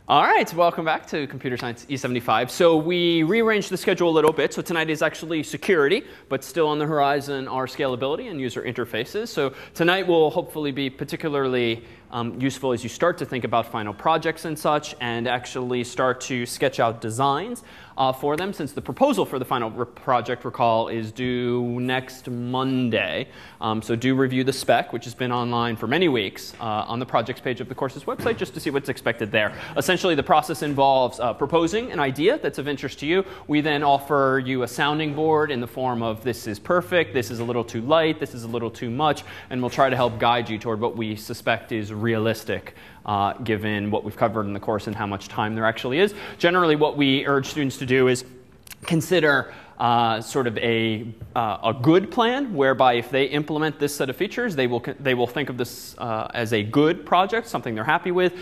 All right, welcome back to Computer Science E75. So we rearranged the schedule a little bit. So tonight is actually security, but still on the horizon are scalability and user interfaces. So tonight will hopefully be particularly useful as you start to think about final projects and such, and actually start to sketch out designs for them, since the proposal for the final project, recall, is due next Monday. So do review the spec, which has been online for many weeks, on the projects page of the course's website, just to see what's expected there. Essentially, the process involves proposing an idea that's of interest to you. We then offer you a sounding board in the form of this is perfect, this is a little too light, this is a little too much, and we'll try to help guide you toward what we suspect is realistic, given what we've covered in the course and how much time there actually is. Generally, what we urge students to do is consider sort of a good plan, whereby if they implement this set of features, they will think of this as a good project, something they're happy with,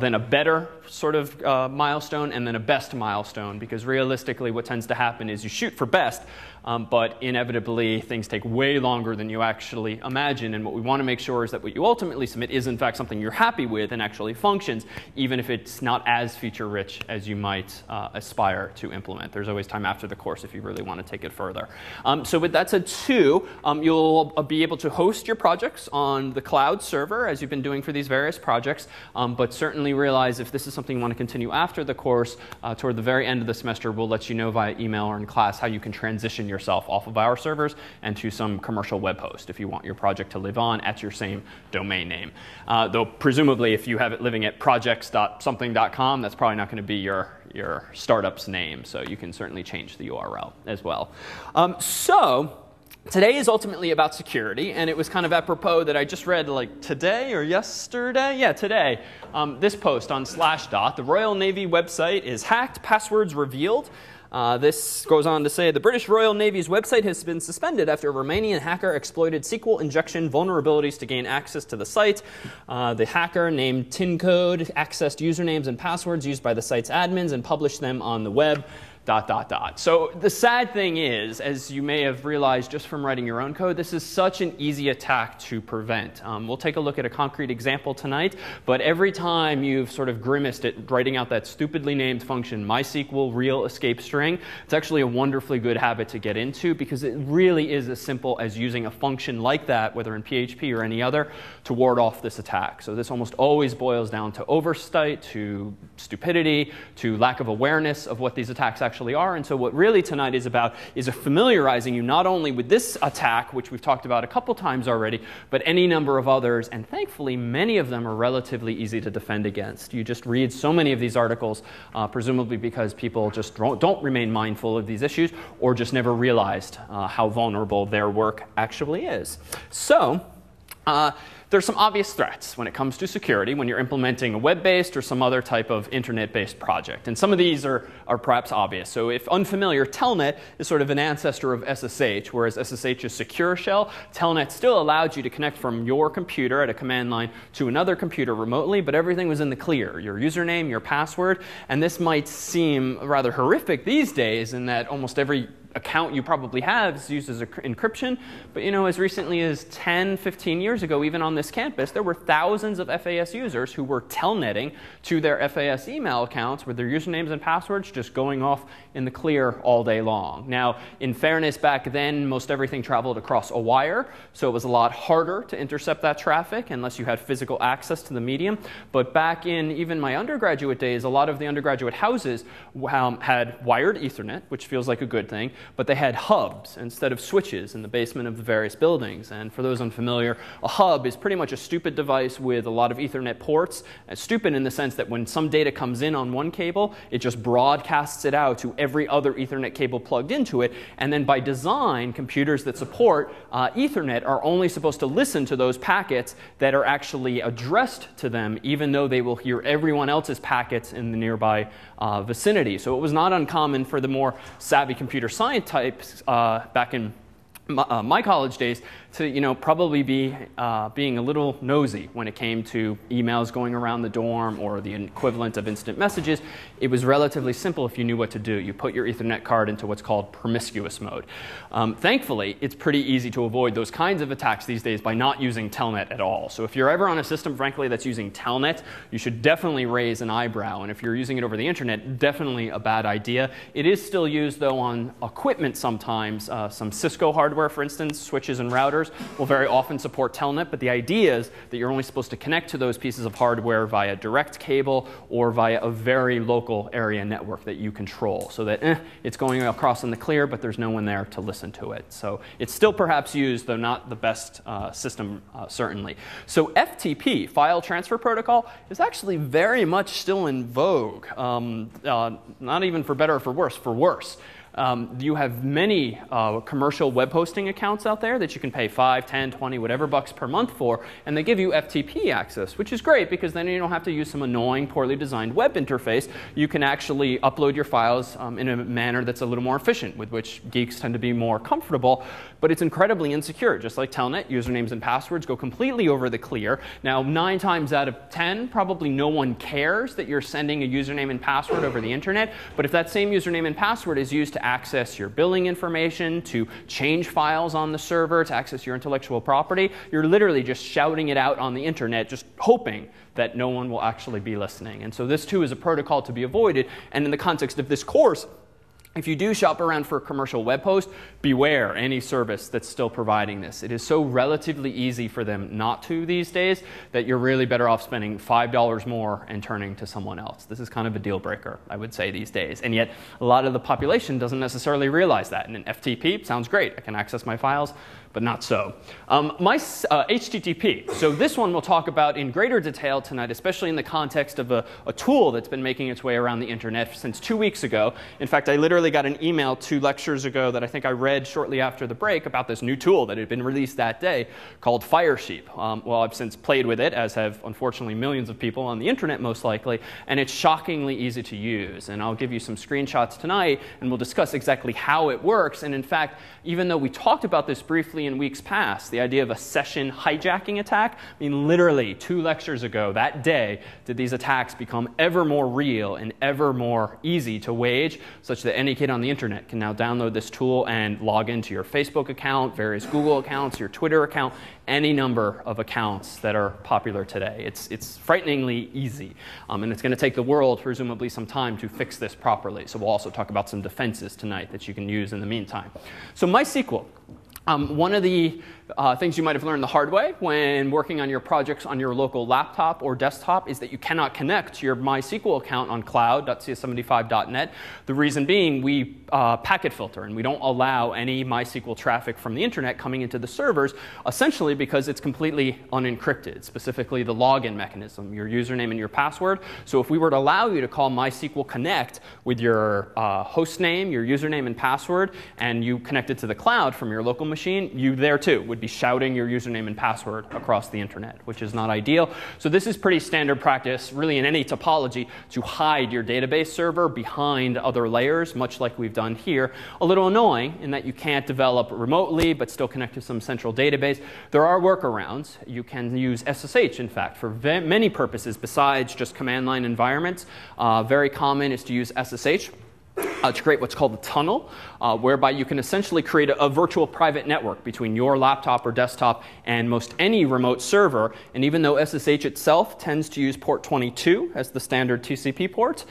then a better sort of milestone, and then a best milestone. Because realistically, what tends to happen is you shoot for best, but inevitably things take way longer than you actually imagine. And what we want to make sure is that what you ultimately submit is in fact something you're happy with and actually functions, even if it's not as feature-rich as you might aspire to implement. There's always time after the course if you really want to take it further. So with that said, too, you'll be able to host your projects on the cloud server, as you've been doing for these various projects. But certainly realize if this is something you want to continue after the course, toward the very end of the semester, we'll let you know via email or in class how you can transition yourself off of our servers and to some commercial web host if you want your project to live on at your same domain name. Though presumably if you have it living at projects.something.com, that's probably not going to be your startup's name, so you can certainly change the URL as well. So today is ultimately about security, and it was kind of apropos that I just read like today or yesterday? Yeah, today. This post on Slashdot. The Royal Navy website is hacked, passwords revealed. This goes on to say, the British Royal Navy's website has been suspended after a Romanian hacker exploited SQL injection vulnerabilities to gain access to the site. The hacker, named Tincode, accessed usernames and passwords used by the site's admins and published them on the web. ... So the sad thing is, as you may have realized just from writing your own code, this is such an easy attack to prevent. We'll take a look at a concrete example tonight, but every time you've sort of grimaced at writing out that stupidly named function, MySQL real escape string, it's actually a wonderfully good habit to get into, because it really is as simple as using a function like that, whether in PHP or any other, to ward off this attack. So this almost always boils down to oversight, to stupidity, to lack of awareness of what these attacks actually are. And so what really tonight is about is familiarizing you not only with this attack, which we've talked about a couple times already, but any number of others. And thankfully, many of them are relatively easy to defend against. You just read so many of these articles, presumably because people just don't remain mindful of these issues, or just never realized how vulnerable their work actually is. So there's some obvious threats when it comes to security when you're implementing a web-based or some other type of internet-based project. And some of these are perhaps obvious. So if unfamiliar, Telnet is sort of an ancestor of SSH, whereas SSH is secure shell. Telnet still allowed you to connect from your computer at a command line to another computer remotely, but everything was in the clear. Your username, your password. And this might seem rather horrific these days in that almost every account you probably have is used as encryption. But you know, as recently as 10, 15 years ago, even on this campus, there were thousands of FAS users who were telnetting to their FAS email accounts with their usernames and passwords just going off in the clear all day long. Now, in fairness, back then, most everything traveled across a wire, so it was a lot harder to intercept that traffic unless you had physical access to the medium. But back in even my undergraduate days, a lot of the undergraduate houses had wired Ethernet, which feels like a good thing, but they had hubs instead of switches in the basement of the various buildings. And for those unfamiliar, a hub is pretty much a stupid device with a lot of Ethernet ports. Stupid in the sense that when some data comes in on one cable, it just broadcasts it out to every other Ethernet cable plugged into it. And then by design, computers that support Ethernet are only supposed to listen to those packets that are actually addressed to them, even though they will hear everyone else's packets in the nearby vicinity. So it was not uncommon for the more savvy computer science types back in my college days to probably be being a little nosy when it came to emails going around the dorm or the equivalent of instant messages. It was relatively simple if you knew what to do. You put your Ethernet card into what's called promiscuous mode. Thankfully, it's pretty easy to avoid those kinds of attacks these days by not using Telnet at all. So if you're ever on a system, frankly, that's using Telnet, you should definitely raise an eyebrow. And if you're using it over the internet, definitely a bad idea. It is still used, though, on equipment sometimes. Some Cisco hardware, for instance, switches and routers, will very often support Telnet, but the idea is that you're only supposed to connect to those pieces of hardware via direct cable or via a very local area network that you control, so that it's going across in the clear, but there's no one there to listen to it. So it's still perhaps used, though not the best system, certainly. So FTP, File Transfer Protocol, is actually very much still in vogue, not even for better or for worse, for worse. You have many commercial web hosting accounts out there that you can pay 5, 10, 20, whatever bucks per month for, and they give you FTP access, which is great because then you don't have to use some annoying, poorly designed web interface. You can actually upload your files in a manner that's a little more efficient, with which geeks tend to be more comfortable, but it's incredibly insecure. Just like Telnet, usernames and passwords go completely over the clear. Now, 9 times out of 10, probably no one cares that you're sending a username and password over the internet, but if that same username and password is used to access your billing information, to change files on the server, to access your intellectual property, you're literally just shouting it out on the internet, just hoping that no one will actually be listening. And so this, too, is a protocol to be avoided. And in the context of this course, if you do shop around for a commercial web host, beware any service that's still providing this. It is so relatively easy for them not to these days that you're really better off spending $5 more and turning to someone else. This is kind of a deal breaker, I would say, these days. And yet, a lot of the population doesn't necessarily realize that. And an FTP sounds great. I can access my files, but not so. HTTP. So this one we'll talk about in greater detail tonight, especially in the context of a tool that's been making its way around the internet since 2 weeks ago. In fact, I literally got an email 2 lectures ago that I think I read shortly after the break about this new tool that had been released that day called Firesheep. Well, I've since played with it, as have unfortunately millions of people on the internet most likely, and it's shockingly easy to use. And I'll give you some screenshots tonight, and we'll discuss exactly how it works. And in fact, even though we talked about this briefly in weeks past, the idea of a session hijacking attack, I mean, literally 2 lectures ago that day did these attacks become ever more real and ever more easy to wage, such that any kid on the internet can now download this tool and log into your Facebook account, various Google accounts, your Twitter account, any number of accounts that are popular today. It's frighteningly easy, and it's going to take the world presumably some time to fix this properly. So we'll also talk about some defenses tonight that you can use in the meantime. So MySQL. One of the things you might have learned the hard way when working on your projects on your local laptop or desktop is that you cannot connect to your MySQL account on cloud.cs75.net. The reason being, we packet filter, and we don't allow any MySQL traffic from the internet coming into the servers, essentially because it's completely unencrypted, specifically the login mechanism, your username and your password. So if we were to allow you to call MySQL Connect with your host name, your username and password, and you connect it to the cloud from your local machine, you there too would be shouting your username and password across the internet, which is not ideal. So this is pretty standard practice, really in any topology, to hide your database server behind other layers, much like we've done here. A little annoying in that you can't develop remotely but still connect to some central database. There are workarounds. You can use SSH, in fact, for many purposes besides just command line environments. Very common is to use SSH. To create what's called a tunnel, whereby you can essentially create a virtual private network between your laptop or desktop and most any remote server. And even though SSH itself tends to use port 22 as the standard TCP port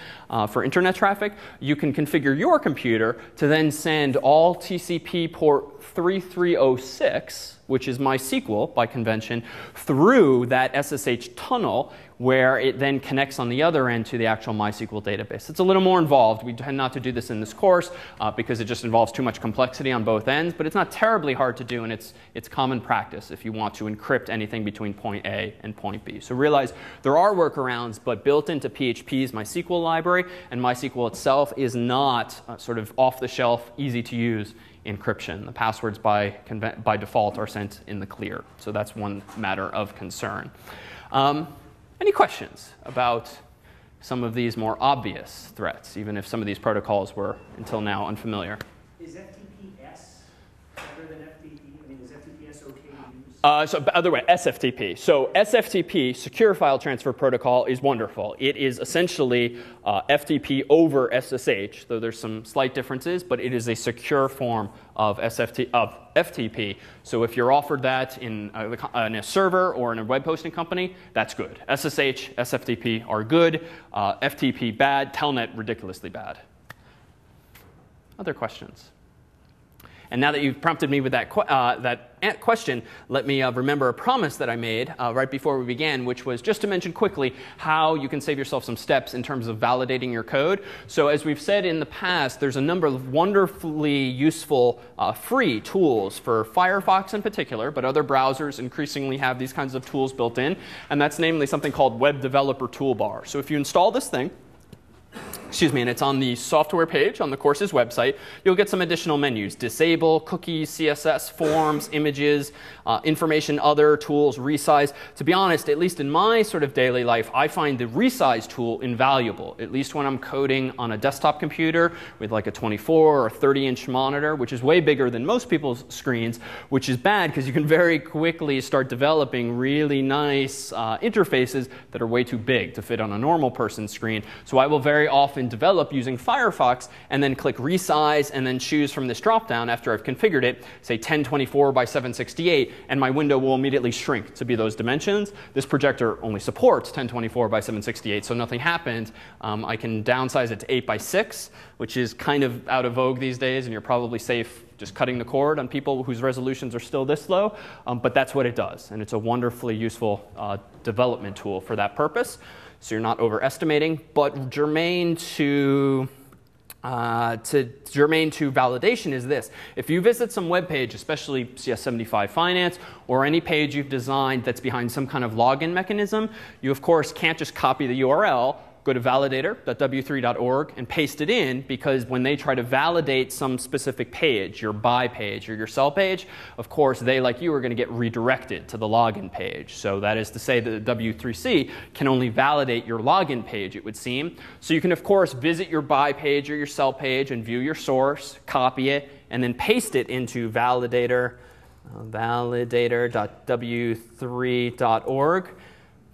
for internet traffic, you can configure your computer to then send all TCP port 3306, which is MySQL by convention, through that SSH tunnel, where it then connects on the other end to the actual MySQL database. It's a little more involved. We tend not to do this in this course because it just involves too much complexity on both ends, but it's not terribly hard to do, and it's common practice if you want to encrypt anything between point A and point B. So realize there are workarounds, but built into PHP's MySQL library, and MySQL itself is not sort of off-the-shelf, easy-to-use encryption. The passwords by default are sent in the clear. So that's one matter of concern. Any questions about some of these more obvious threats, even if some of these protocols were until now unfamiliar? Is FTP-S better than FTP? I mean, is FTPS okay to use? So by the way, SFTP. So SFTP, Secure File Transfer Protocol, is wonderful. It is essentially FTP over SSH, though there's some slight differences, but it is a secure form of FTP. So if you're offered that in a server or in a web hosting company, that's good. SSH, SFTP are good. FTP bad. Telnet ridiculously bad. Other questions? And now that you've prompted me with that question, let me remember a promise that I made right before we began, which was just to mention quickly how you can save yourself some steps in terms of validating your code. So as we've said in the past, there's a number of wonderfully useful free tools for Firefox in particular, but other browsers increasingly have these kinds of tools built in. And that's namely something called Web Developer Toolbar. So if you install this thing, and it's on the software page on the course's website, you'll get some additional menus: disable, cookies, CSS, forms, images, information, other tools, resize. To be honest, at least in my sort of daily life, I find the resize tool invaluable, at least when I'm coding on a desktop computer with like a 24 or 30-inch monitor, which is way bigger than most people's screens, which is bad because you can very quickly start developing really nice interfaces that are way too big to fit on a normal person's screen. So I will very often develop using Firefox and then click resize and then choose from this dropdown after I've configured it, say 1024 by 768, and my window will immediately shrink to be those dimensions. This projector only supports 1024 by 768, so nothing happened. I can downsize it to 8 by 6, which is kind of out of vogue these days, and you're probably safe just cutting the cord on people whose resolutions are still this low. But that's what it does, and it's a wonderfully useful development tool for that purpose. So you're not overestimating, but germane to validation is this. If you visit some web page, especially CS75 Finance, or any page you've designed that's behind some kind of login mechanism, you of course can't just copy the URL, go to validator.w3.org and paste it in, because when they try to validate some specific page, your buy page or your sell page, of course they, like you, are going to get redirected to the login page. So that is to say that the W3C can only validate your login page, it would seem. So you can of course visit your buy page or your sell page and view your source, copy it, and then paste it into validator.w3.org.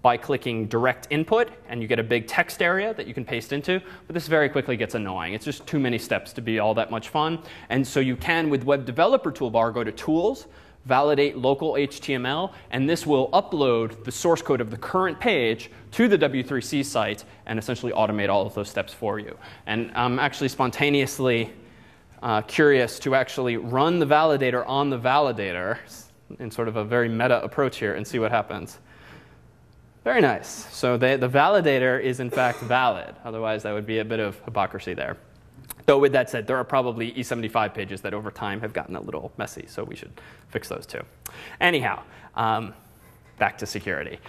by clicking direct input, and you get a big text area that you can paste into. But this very quickly gets annoying. It's just too many steps to be all that much fun. And so you can, with Web Developer Toolbar, go to Tools, validate local HTML, and this will upload the source code of the current page to the W3C site and essentially automate all of those steps for you. And I'm actually spontaneously curious to actually run the validator on the validator in sort of a very meta approach here and see what happens. Very nice. So the validator is in fact valid. Otherwise, that would be a bit of hypocrisy there. Though with that said, there are probably E75 pages that over time have gotten a little messy, so we should fix those too. Anyhow, back to security.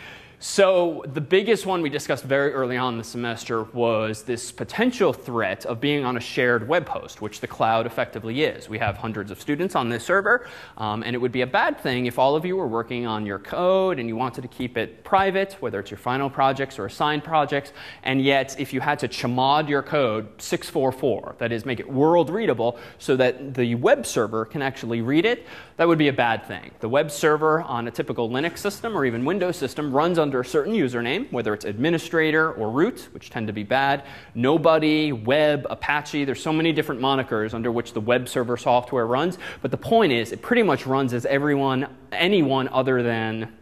So the biggest one we discussed very early on in the semester was this potential threat of being on a shared web host, which the cloud effectively is. We have hundreds of students on this server, and it would be a bad thing if all of you were working on your code and you wanted to keep it private, whether it's your final projects or assigned projects, and yet if you had to chmod your code 644, that is, make it world readable so that the web server can actually read it, that would be a bad thing. The web server on a typical Linux system or even Windows system runs under a certain username, whether it's administrator or root, which tend to be bad, nobody, web, Apache. There's so many different monikers under which the web server software runs. But the point is, it pretty much runs as anyone other than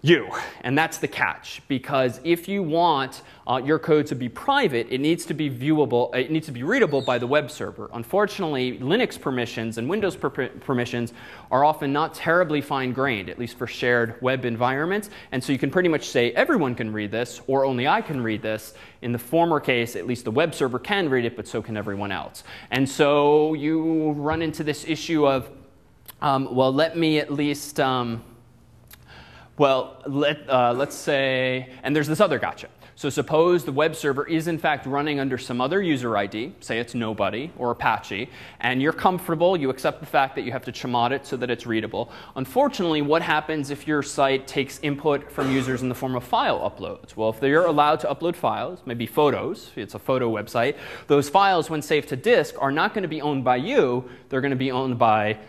you. And that's the catch, because if you want your code to be private, it needs to be viewable, it needs to be readable by the web server. Unfortunately, Linux permissions and Windows permissions are often not terribly fine-grained, at least for shared web environments. And so you can pretty much say everyone can read this, or only I can read this. In the former case, at least the web server can read it, but so can everyone else. And so you run into this issue of, well, let me at least let's say, and there's this other gotcha. So suppose the web server is in fact running under some other user ID, say it's nobody or Apache, and you're comfortable, you accept the fact that you have to chmod it so that it's readable. Unfortunately, what happens if your site takes input from users in the form of file uploads? Well, if they're allowed to upload files, maybe photos, if it's a photo website, those files, when saved to disk, are not going to be owned by you, they're going to be owned by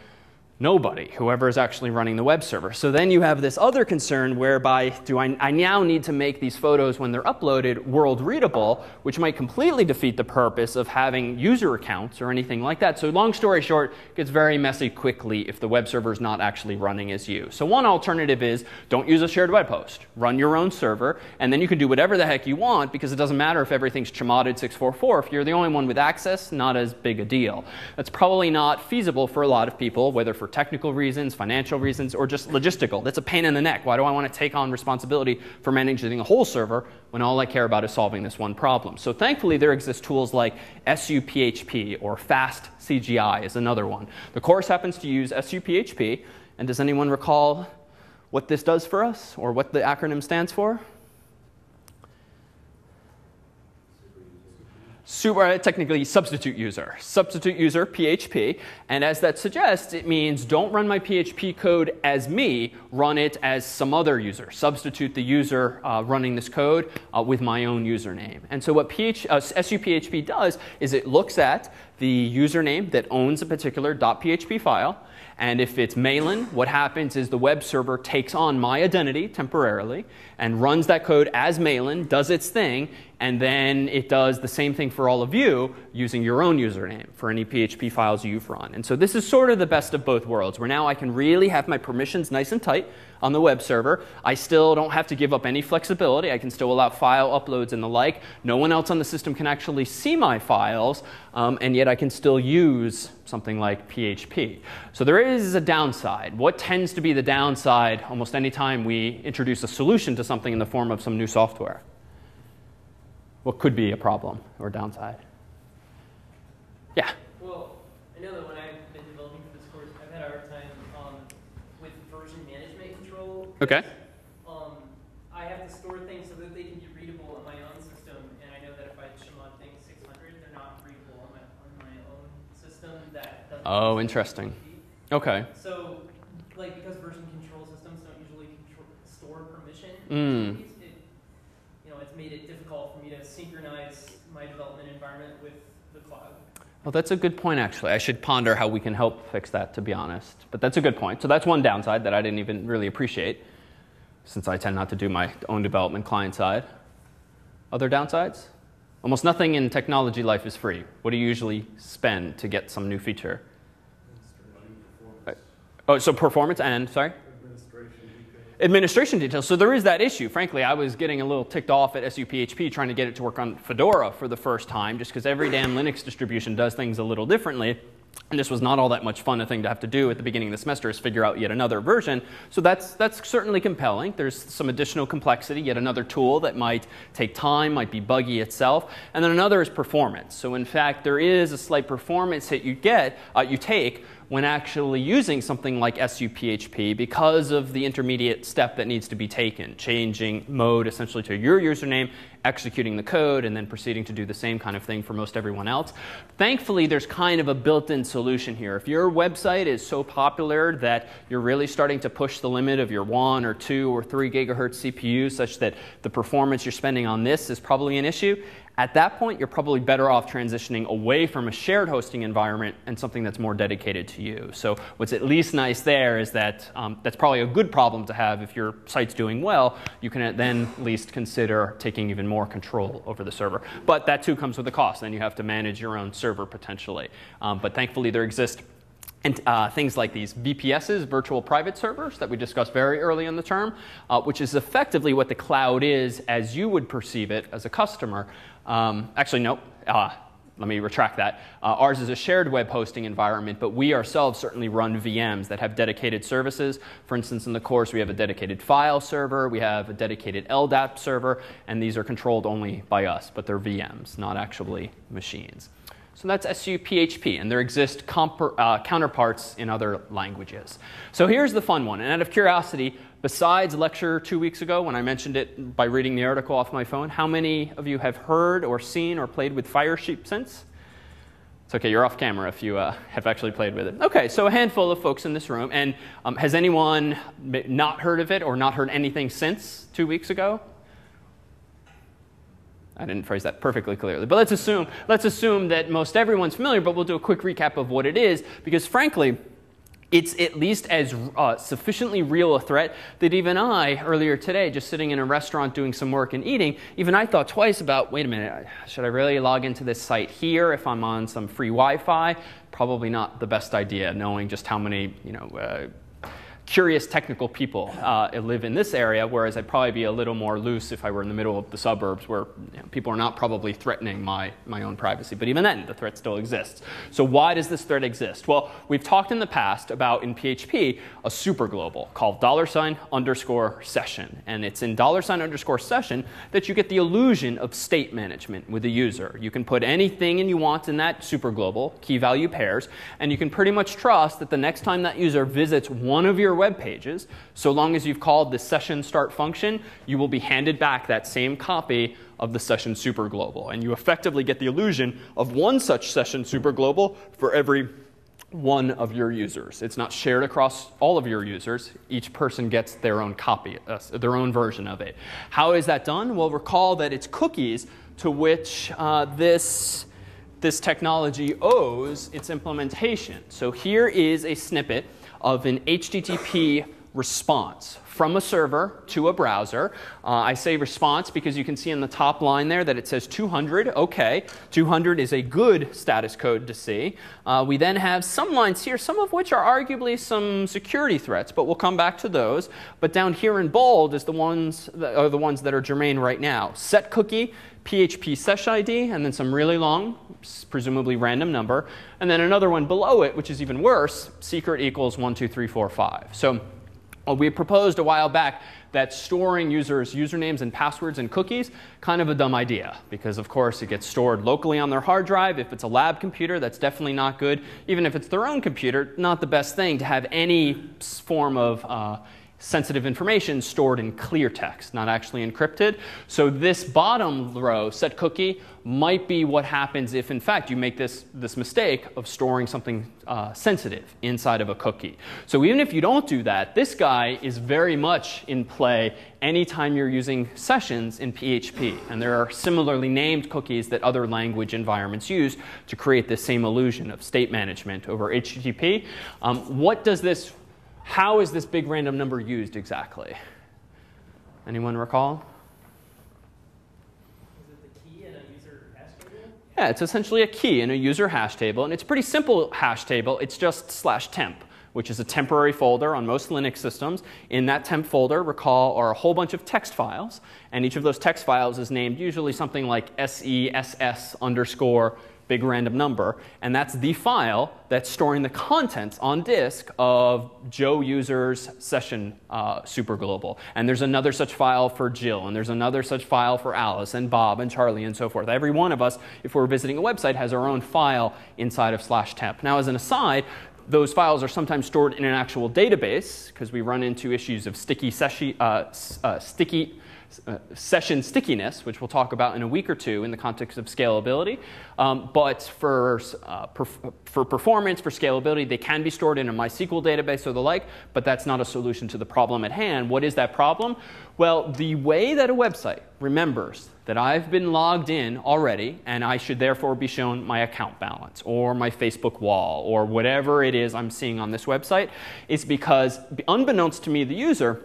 nobody, whoever is actually running the web server. So then you have this other concern whereby I now need to make these photos when they're uploaded world readable, which might completely defeat the purpose of having user accounts or anything like that. So long story short, it gets very messy quickly if the web server is not actually running as you. So one alternative is don't use a shared web host. Run your own server, and then you can do whatever the heck you want because it doesn't matter if everything's chmodded 644. If you're the only one with access, not as big a deal. That's probably not feasible for a lot of people, whether for technical reasons, financial reasons, or just logistical. That's a pain in the neck. Why do I want to take on responsibility for managing a whole server when all I care about is solving this one problem? So thankfully, there exist tools like SUPHP or Fast CGI is another one. The course happens to use SUPHP. And does anyone recall what this does for us or what the acronym stands for? Technically, substitute user, PHP. And as that suggests, it means don't run my PHP code as me, run it as some other user. Substitute the user running this code with my own username. And so what SUPHP does is it looks at the username that owns a particular .php file. And if it's Mailin, what happens is the web server takes on my identity temporarily and runs that code as Mailin, does its thing, and then it does the same thing for all of you using your own username for any PHP files you've run. And so this is sort of the best of both worlds, where now I can really have my permissions nice and tight on the web server. I still don't have to give up any flexibility. I can still allow file uploads and the like. No one else on the system can actually see my files, and yet I can still use something like PHP. So there is a downside. What tends to be the downside almost any time we introduce a solution to something in the form of some new software? What could be a problem or downside? Yeah? Well, I know that when I've been developing for this course, I've had a hard time with version management control. OK. I have to store things so that they can be readable on my own system. And I know that if I chmod things 600, they're not readable on my own system. That doesn't Interesting. OK. So, like, because version control systems don't usually store permission, it's made it difficult for me to synchronize my development environment with the cloud. Well, that's a good point, actually. I should ponder how we can help fix that, to be honest. But that's a good point. So that's one downside that I didn't even really appreciate, since I tend not to do my own development client side. Other downsides? Almost nothing in technology life is free. What do you usually spend to get some new feature? Oh, so performance and, sorry? Administration details. So there is that issue. Frankly, I was getting a little ticked off at SUPHP trying to get it to work on Fedora for the first time, just because every damn Linux distribution does things a little differently. And this was not all that much fun a thing to have to do at the beginning of the semester, is figure out yet another version. So that's certainly compelling. There's some additional complexity, yet another tool that might take time, might be buggy itself. And then another is performance. So in fact, there is a slight performance hit you take when actually using something like SUPHP because of the intermediate step that needs to be taken, changing mode essentially to your username, executing the code, and then proceeding to do the same kind of thing for most everyone else. Thankfully, there's kind of a built-in solution here. If your website is so popular that you're really starting to push the limit of your 1 or 2 or 3 gigahertz CPU such that the performance you're spending on this is probably an issue, at that point, you're probably better off transitioning away from a shared hosting environment and something that's more dedicated to you. So what's at least nice there is that that's probably a good problem to have if your site's doing well. You can then at least consider taking even more control over the server. But that too comes with a cost. Then you have to manage your own server potentially. But thankfully, there exist things like these VPSs, virtual private servers, that we discussed very early in the term, which is effectively what the cloud is as you would perceive it as a customer. Actually, no. Let me retract that. Ours is a shared web hosting environment, but we ourselves certainly run VMs that have dedicated services. For instance, in the course, we have a dedicated file server. We have a dedicated LDAP server. And these are controlled only by us. But they're VMs, not actually machines. So So that's SU-PHP, and there exist counterparts in other languages. So here's the fun one. And out of curiosity, besides lecture 2 weeks ago when I mentioned it by reading the article off my phone, how many of you have heard or seen or played with Firesheep since? It's OK, you're off camera if you have actually played with it. OK, so a handful of folks in this room. And has anyone not heard of it or not heard anything since 2 weeks ago? I didn't phrase that perfectly clearly. But let's assume that most everyone's familiar, but we'll do a quick recap of what it is, because frankly, it's at least as sufficiently real a threat that even I, earlier today, just sitting in a restaurant doing some work and eating, even I thought twice about, wait a minute, should I really log into this site here if I'm on some free Wi-Fi? Probably not the best idea, knowing just how many, curious technical people live in this area, whereas I'd probably be a little more loose if I were in the middle of the suburbs where people are not probably threatening my own privacy. But even then, the threat still exists. So why does this threat exist? Well, we've talked in the past about, in PHP, a superglobal called $_session. And it's in $_session that you get the illusion of state management with the user. You can put anything you want in that superglobal, key value pairs, and you can pretty much trust that the next time that user visits one of your web pages, so long as you've called the session start function, you will be handed back that same copy of the session superglobal. And you effectively get the illusion of one such session superglobal for every one of your users. It's not shared across all of your users. Each person gets their own copy, their own version of it. How is that done? Well, recall that it's cookies to which this technology owes its implementation. So here is a snippet of an HTTP response from a server to a browser. I say response because you can see in the top line there that it says 200. OK, 200 is a good status code to see. We then have some lines here, some of which are arguably some security threats, but we'll come back to those. But down here in bold is the ones that are germane right now. Set cookie, PHP sesh ID, and then some really long, presumably random number. And then another one below it, which is even worse, secret equals 1, 2, 3, 4, 5. So we proposed a while back that storing users' usernames and passwords and cookies, kind of a dumb idea, because of course it gets stored locally on their hard drive. If it's a lab computer, that's definitely not good. Even if it's their own computer, not the best thing to have any form of sensitive information stored in clear text, not actually encrypted. So this bottom row, set cookie, might be what happens if, in fact, you make this mistake of storing something sensitive inside of a cookie. So even if you don't do that, this guy is very much in play anytime you're using sessions in PHP. And there are similarly named cookies that other language environments use to create this same illusion of state management over HTTP. How is this big random number used exactly? Anyone recall? Is it the key in a user hash table? Yeah, it's essentially a key in a user hash table. And it's a pretty simple hash table. It's just /temp, which is a temporary folder on most Linux systems. In that temp folder, recall, are a whole bunch of text files. And each of those text files is named usually something like SESS _ big random number, and that's the file that's storing the contents on disk of Joe user's session superglobal. And there's another such file for Jill, and there's another such file for Alice and Bob and Charlie and so forth. Every one of us, if we're visiting a website, has our own file inside of /temp. Now, as an aside, those files are sometimes stored in an actual database, because we run into issues of session stickiness, which we'll talk about in a week or two in the context of scalability. But for performance, for scalability, they can be stored in a MySQL database or the like, but that's not a solution to the problem at hand. What is that problem? Well, the way that a website remembers that I've been logged in already, and I should therefore be shown my account balance or my Facebook wall or whatever it is I'm seeing on this website, is because, unbeknownst to me, the user,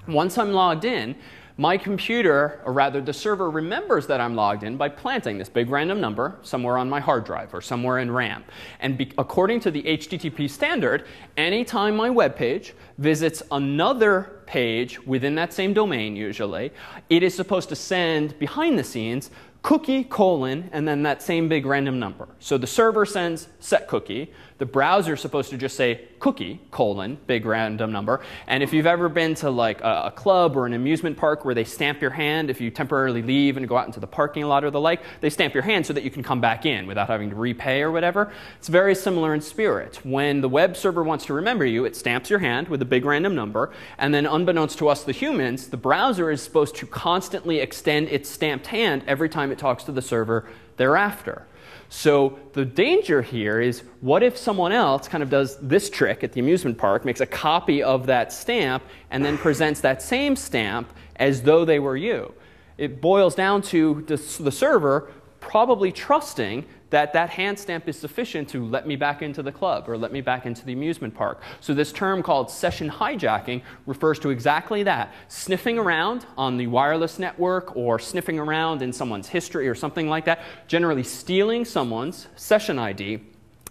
once I'm logged in, my computer, or rather the server, remembers that I'm logged in by planting this big random number somewhere on my hard drive or somewhere in RAM. And according to the HTTP standard, anytime my web page visits another page within that same domain usually, it is supposed to send, behind the scenes, cookie colon, and then that same big random number. So the server sends set cookie. The browser is supposed to just say cookie colon big random number. And if you've ever been to like a club or an amusement park where they stamp your hand, if you temporarily leave and go out into the parking lot or the like, they stamp your hand so that you can come back in without having to repay or whatever. It's very similar in spirit. When the web server wants to remember you, it stamps your hand with a big random number, and then unbeknownst to us, the humans, the browser is supposed to constantly extend its stamped hand every time it talks to the server thereafter. So the danger here is, what if someone else kind of does this trick at the amusement park, makes a copy of that stamp, and then presents that same stamp as though they were you? It boils down to the server probably trusting that that hand stamp is sufficient to let me back into the club or let me back into the amusement park. So this term called session hijacking refers to exactly that. Sniffing around on the wireless network or sniffing around in someone's history or something like that, generally stealing someone's session ID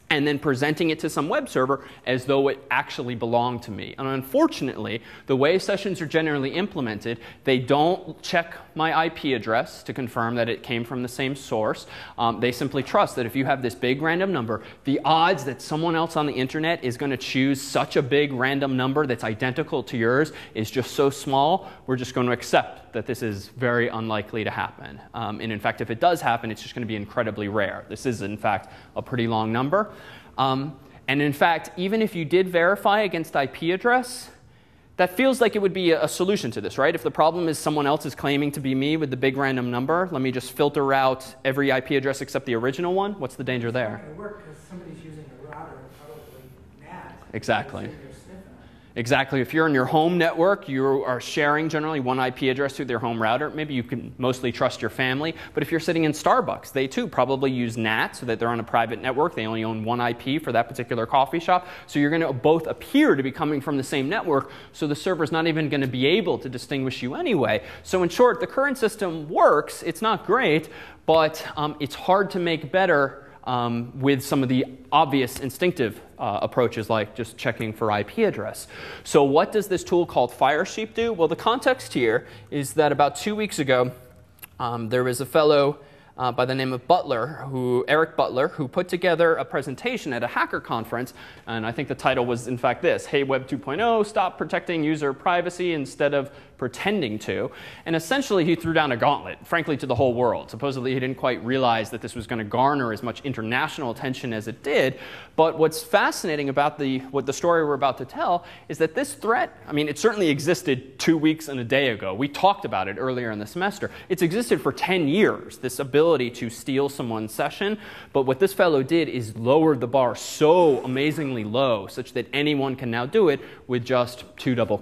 and then presenting it to some web server as though it actually belonged to me. And unfortunately, the way sessions are generally implemented, they don't check my IP address to confirm that it came from the same source. They simply trust that if you have this big random number, the odds that someone else on the internet is going to choose such a big random number that's identical to yours is just so small, we're just going to accept that this is very unlikely to happen. And in fact, if it does happen, it's just going to be incredibly rare. This is, in fact, a pretty long number. And in fact, even if you did verify against IP address, that feels like it would be a solution to this, right? If the problem is someone else is claiming to be me with the big random number, let me just filter out every IP address except the original one. What's the danger there? It's not going to work because somebody's using a router, probably NAT. Exactly. Exactly. If you're in your home network, you are sharing generally one IP address to their home router. Maybe you can mostly trust your family. But if you're sitting in Starbucks, they too probably use NAT so that they're on a private network. They only own one IP for that particular coffee shop. So you're going to both appear to be coming from the same network. So the server's not even going to be able to distinguish you anyway. So in short, the current system works. It's not great, but it's hard to make better with some of the obvious instinctive approaches like just checking for IP address. So what does this tool called Firesheep do? Well, the context here is that about 2 weeks ago, there was a fellow by the name of Eric Butler, who put together a presentation at a hacker conference. And I think the title was, in fact, this: Hey, Web 2.0, stop protecting user privacy instead of pretending to. And essentially, he threw down a gauntlet, frankly, to the whole world. Supposedly, he didn't quite realize that this was going to garner as much international attention as it did. But what's fascinating about the story we're about to tell is that this threat, I mean, it certainly existed 2 weeks and a day ago. We talked about it earlier in the semester. It's existed for 10 years, this ability to steal someone's session. But what this fellow did is lowered the bar so amazingly low, such that anyone can now do it with just 2 single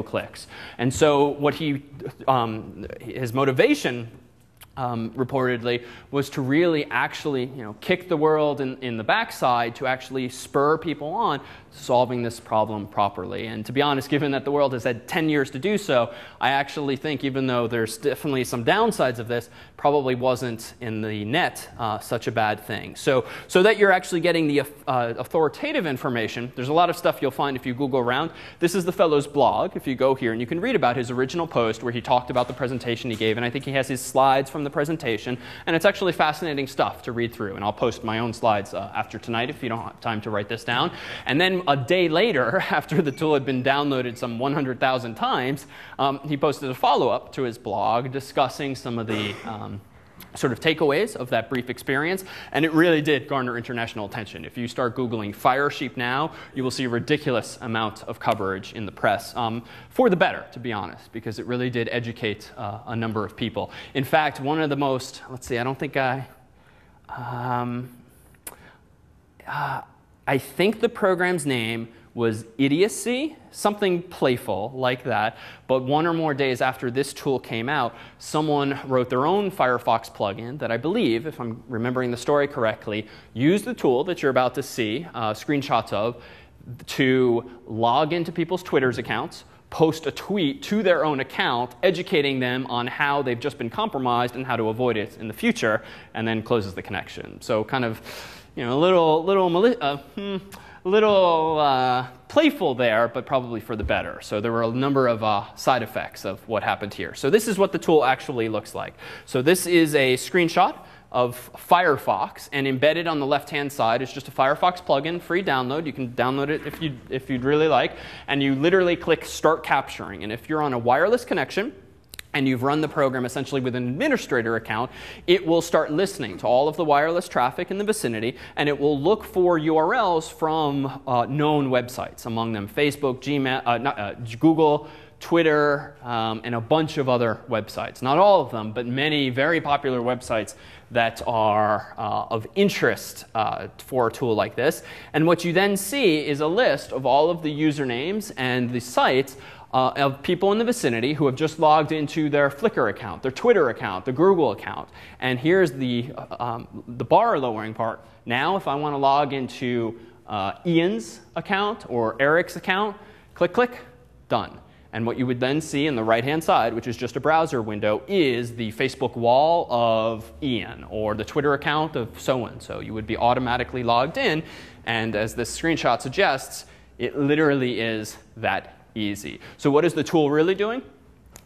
clicks. And so what his motivation reportedly was to really actually kick the world in the backside to actually spur people on solving this problem properly. And to be honest, given that the world has had 10 years to do so, I actually think, even though there's definitely some downsides of this, probably wasn't in the net such a bad thing. So that you're actually getting the authoritative information, there's a lot of stuff you'll find if you Google around. This is the fellow's blog. If you go here, and you can read about his original post where he talked about the presentation he gave, and I think he has his slides from the presentation, and it's actually fascinating stuff to read through. And I'll post my own slides after tonight if you don't have time to write this down. And then a day later, after the tool had been downloaded some 100,000 times, he posted a follow-up to his blog discussing some of the sort of takeaways of that brief experience, and it really did garner international attention. If you start Googling Firesheep now, you will see a ridiculous amount of coverage in the press, for the better, to be honest, because it really did educate a number of people. In fact, one of the most, let's see, I think the program's name was Idiocy, something playful like that. But 1 or more days after this tool came out, someone wrote their own Firefox plugin that I believe, if I'm remembering the story correctly, used the tool that you're about to see screenshots of to log into people's Twitter's accounts, post a tweet to their own account, educating them on how they've just been compromised and how to avoid it in the future, and then closes the connection. So kind of, a little playful there, but probably for the better. So there were a number of side effects of what happened here. So this is what the tool actually looks like. So this is a screenshot of Firefox, and embedded on the left-hand side is just a Firefox plugin, free download. You can download it if you'd really like, and you literally click Start Capturing. And if you're on a wireless connection, and you've run the program essentially with an administrator account, it will start listening to all of the wireless traffic in the vicinity, and it will look for URLs from known websites, among them Facebook, Gmail, Google, Twitter, and a bunch of other websites. Not all of them, but many very popular websites that are of interest for a tool like this. And what you then see is a list of all of the usernames and the sites of people in the vicinity who have just logged into their Flickr account, their Twitter account, the Google account. And here's the bar lowering part. Now, if I want to log into Ian's account or Eric's account, click, click, done. And what you would then see in the right-hand side, which is just a browser window, is the Facebook wall of Ian or the Twitter account of so-and-so. You would be automatically logged in. And as this screenshot suggests, it literally is that easy. So what is the tool really doing?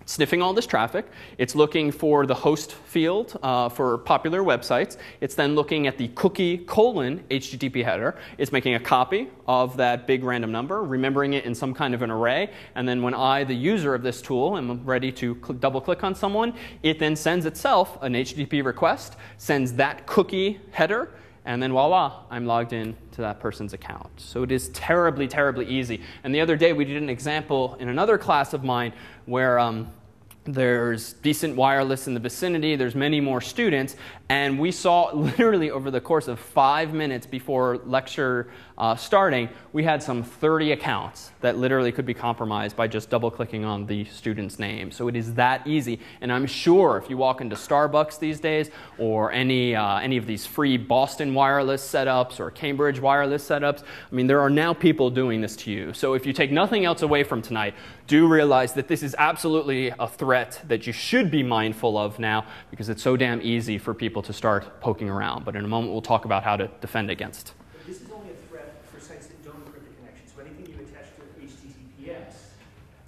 It's sniffing all this traffic. It's looking for the host field for popular websites. It's then looking at the cookie : HTTP header. It's making a copy of that big random number, remembering it in some kind of an array. And then when I, the user of this tool, am ready to double click on someone, it then sends itself an HTTP request, sends that cookie header, and then voila, I'm logged in to that person's account. So it is terribly, terribly easy. And the other day we did an example in another class of mine where there's decent wireless in the vicinity, there's many more students, and we saw literally over the course of 5 minutes before lecture starting, we had some 30 accounts that literally could be compromised by just double clicking on the student's name. So it is that easy. And I'm sure if you walk into Starbucks these days, or any of these free Boston wireless setups or Cambridge wireless setups, I mean, there are now people doing this to you. So if you take nothing else away from tonight, do realize that this is absolutely a threat that you should be mindful of now, because it's so damn easy for people to start poking around. But in a moment, we'll talk about how to defend against. But this is only a threat for sites that don't encrypt the connection. So anything you attach to HTTPS,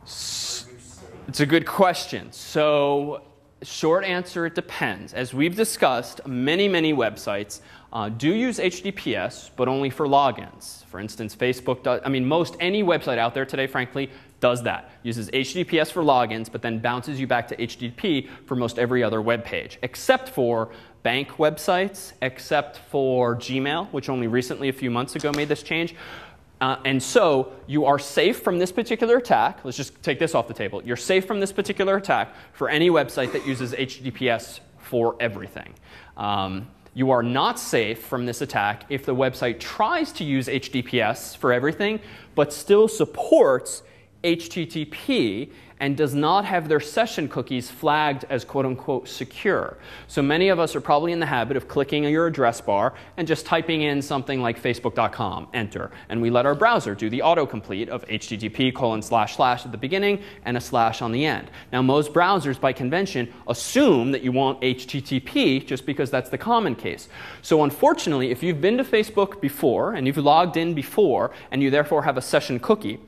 are you safe? It's a good question. So short answer, it depends. As we've discussed, many, many websites do use HTTPS, but only for logins. For instance, Facebook does. I mean, any website out there today, frankly, does that. Uses HTTPS for logins, but then bounces you back to HTTP for most every other web page, except for bank websites, except for Gmail, which only recently, a few months ago, made this change. And so you are safe from this particular attack. Let's just take this off the table. You're safe from this particular attack for any website that uses HTTPS for everything. You are not safe from this attack if the website tries to use HTTPS for everything, but still supports HTTP and does not have their session cookies flagged as quote-unquote secure. So many of us are probably in the habit of clicking on your address bar and just typing in something like facebook.com, enter, and we let our browser do the autocomplete of http:// at the beginning and a slash on the end. Now most browsers by convention assume that you want HTTP just because that's the common case. So unfortunately, if you've been to Facebook before and you've logged in before and you therefore have a session cookie,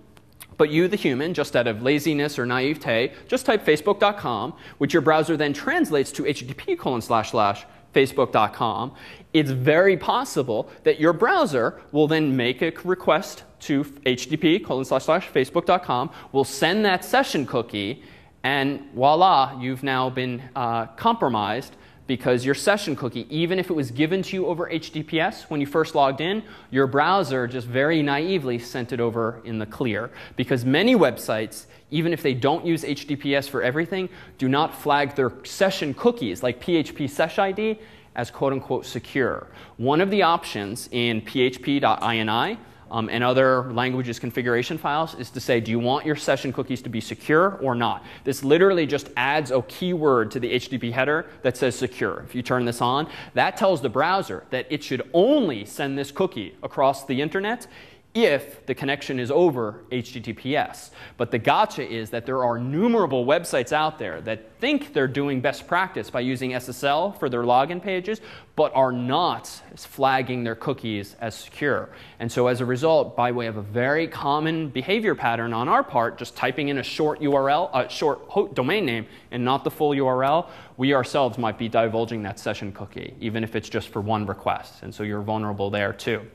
but you, the human, just out of laziness or naivete, just type facebook.com, which your browser then translates to http:// facebook.com. It's very possible that your browser will then make a request to http:// facebook.com, will send that session cookie, and voila, you've now been compromised, because your session cookie, even if it was given to you over HTTPS when you first logged in, your browser just very naively sent it over in the clear. Because many websites, even if they don't use HTTPS for everything, do not flag their session cookies, like PHP sesh ID, as quote-unquote secure. One of the options in php.ini and other languages configuration files is to say, do you want your session cookies to be secure or not? This literally just adds a keyword to the HTTP header that says secure. If you turn this on, that tells the browser that it should only send this cookie across the internet if the connection is over HTTPS. But the gotcha is that there are numerable websites out there that think they're doing best practice by using SSL for their login pages, but are not flagging their cookies as secure. And so as a result, by way of a very common behavior pattern on our part, just typing in a short URL, a short domain name, and not the full URL, we ourselves might be divulging that session cookie, even if it's just for one request. And so you're vulnerable there too.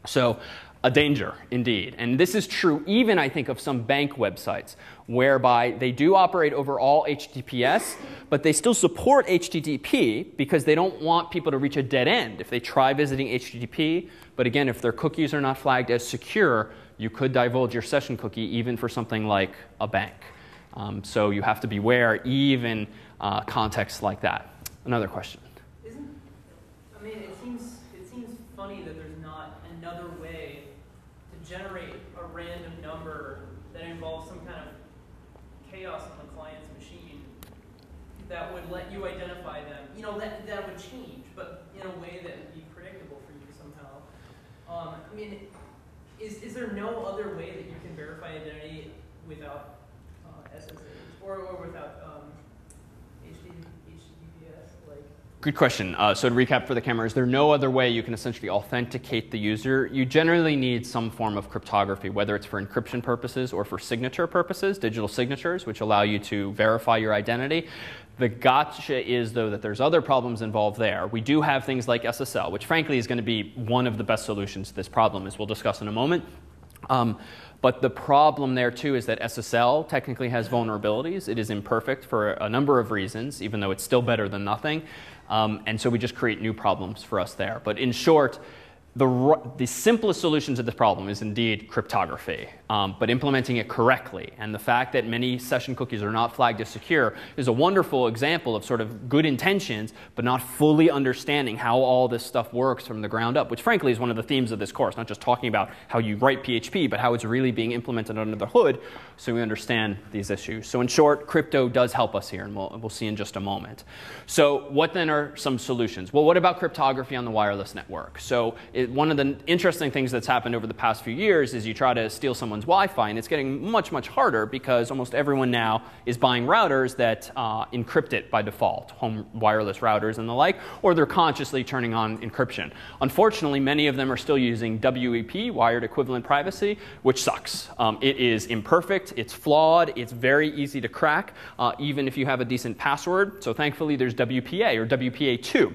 So a danger, indeed. And this is true even, I think, of some bank websites, whereby they do operate over all HTTPS, but they still support HTTP because they don't want people to reach a dead end if they try visiting HTTP. But again, if their cookies are not flagged as secure, you could divulge your session cookie even for something like a bank. So you have to beware even contexts like that. Another question. I mean, it seems funny that there's not another way to generate a random number that involves some kind of chaos on the client's machine that would let you identify them. You know, that would change, but in a way that would be predictable for you somehow. I mean, is there no other way that you can verify identity without SSH or without HTTPS? Like, good question. So to recap for the camera, is there no other way you can essentially authenticate the user? You generally need some form of cryptography, whether it's for encryption purposes or for signature purposes, digital signatures, which allow you to verify your identity. The gotcha is, though, that there's other problems involved there. We do have things like SSL, which frankly is going to be one of the best solutions to this problem, as we'll discuss in a moment. But the problem there, too, is that SSL technically has vulnerabilities. It is imperfect for a number of reasons, even though it's still better than nothing. And so we just create new problems for us there. But in short, the simplest solution to this problem is indeed cryptography, but implementing it correctly. And the fact that many session cookies are not flagged as secure is a wonderful example of sort of good intentions, but not fully understanding how all this stuff works from the ground up, which frankly is one of the themes of this course, not just talking about how you write PHP, but how it's really being implemented under the hood so we understand these issues. So in short, crypto does help us here, and we'll see in just a moment. So what then are some solutions? Well, what about cryptography on the wireless network? So one of the interesting things that's happened over the past few years is you try to steal someone's Wi-Fi, and it's getting much, much harder because almost everyone now is buying routers that encrypt it by default, home wireless routers and the like, or they're consciously turning on encryption. Unfortunately, many of them are still using WEP, wired equivalent privacy, which sucks. It is imperfect, it's flawed, it's very easy to crack, even if you have a decent password. So thankfully, there's WPA or WPA2.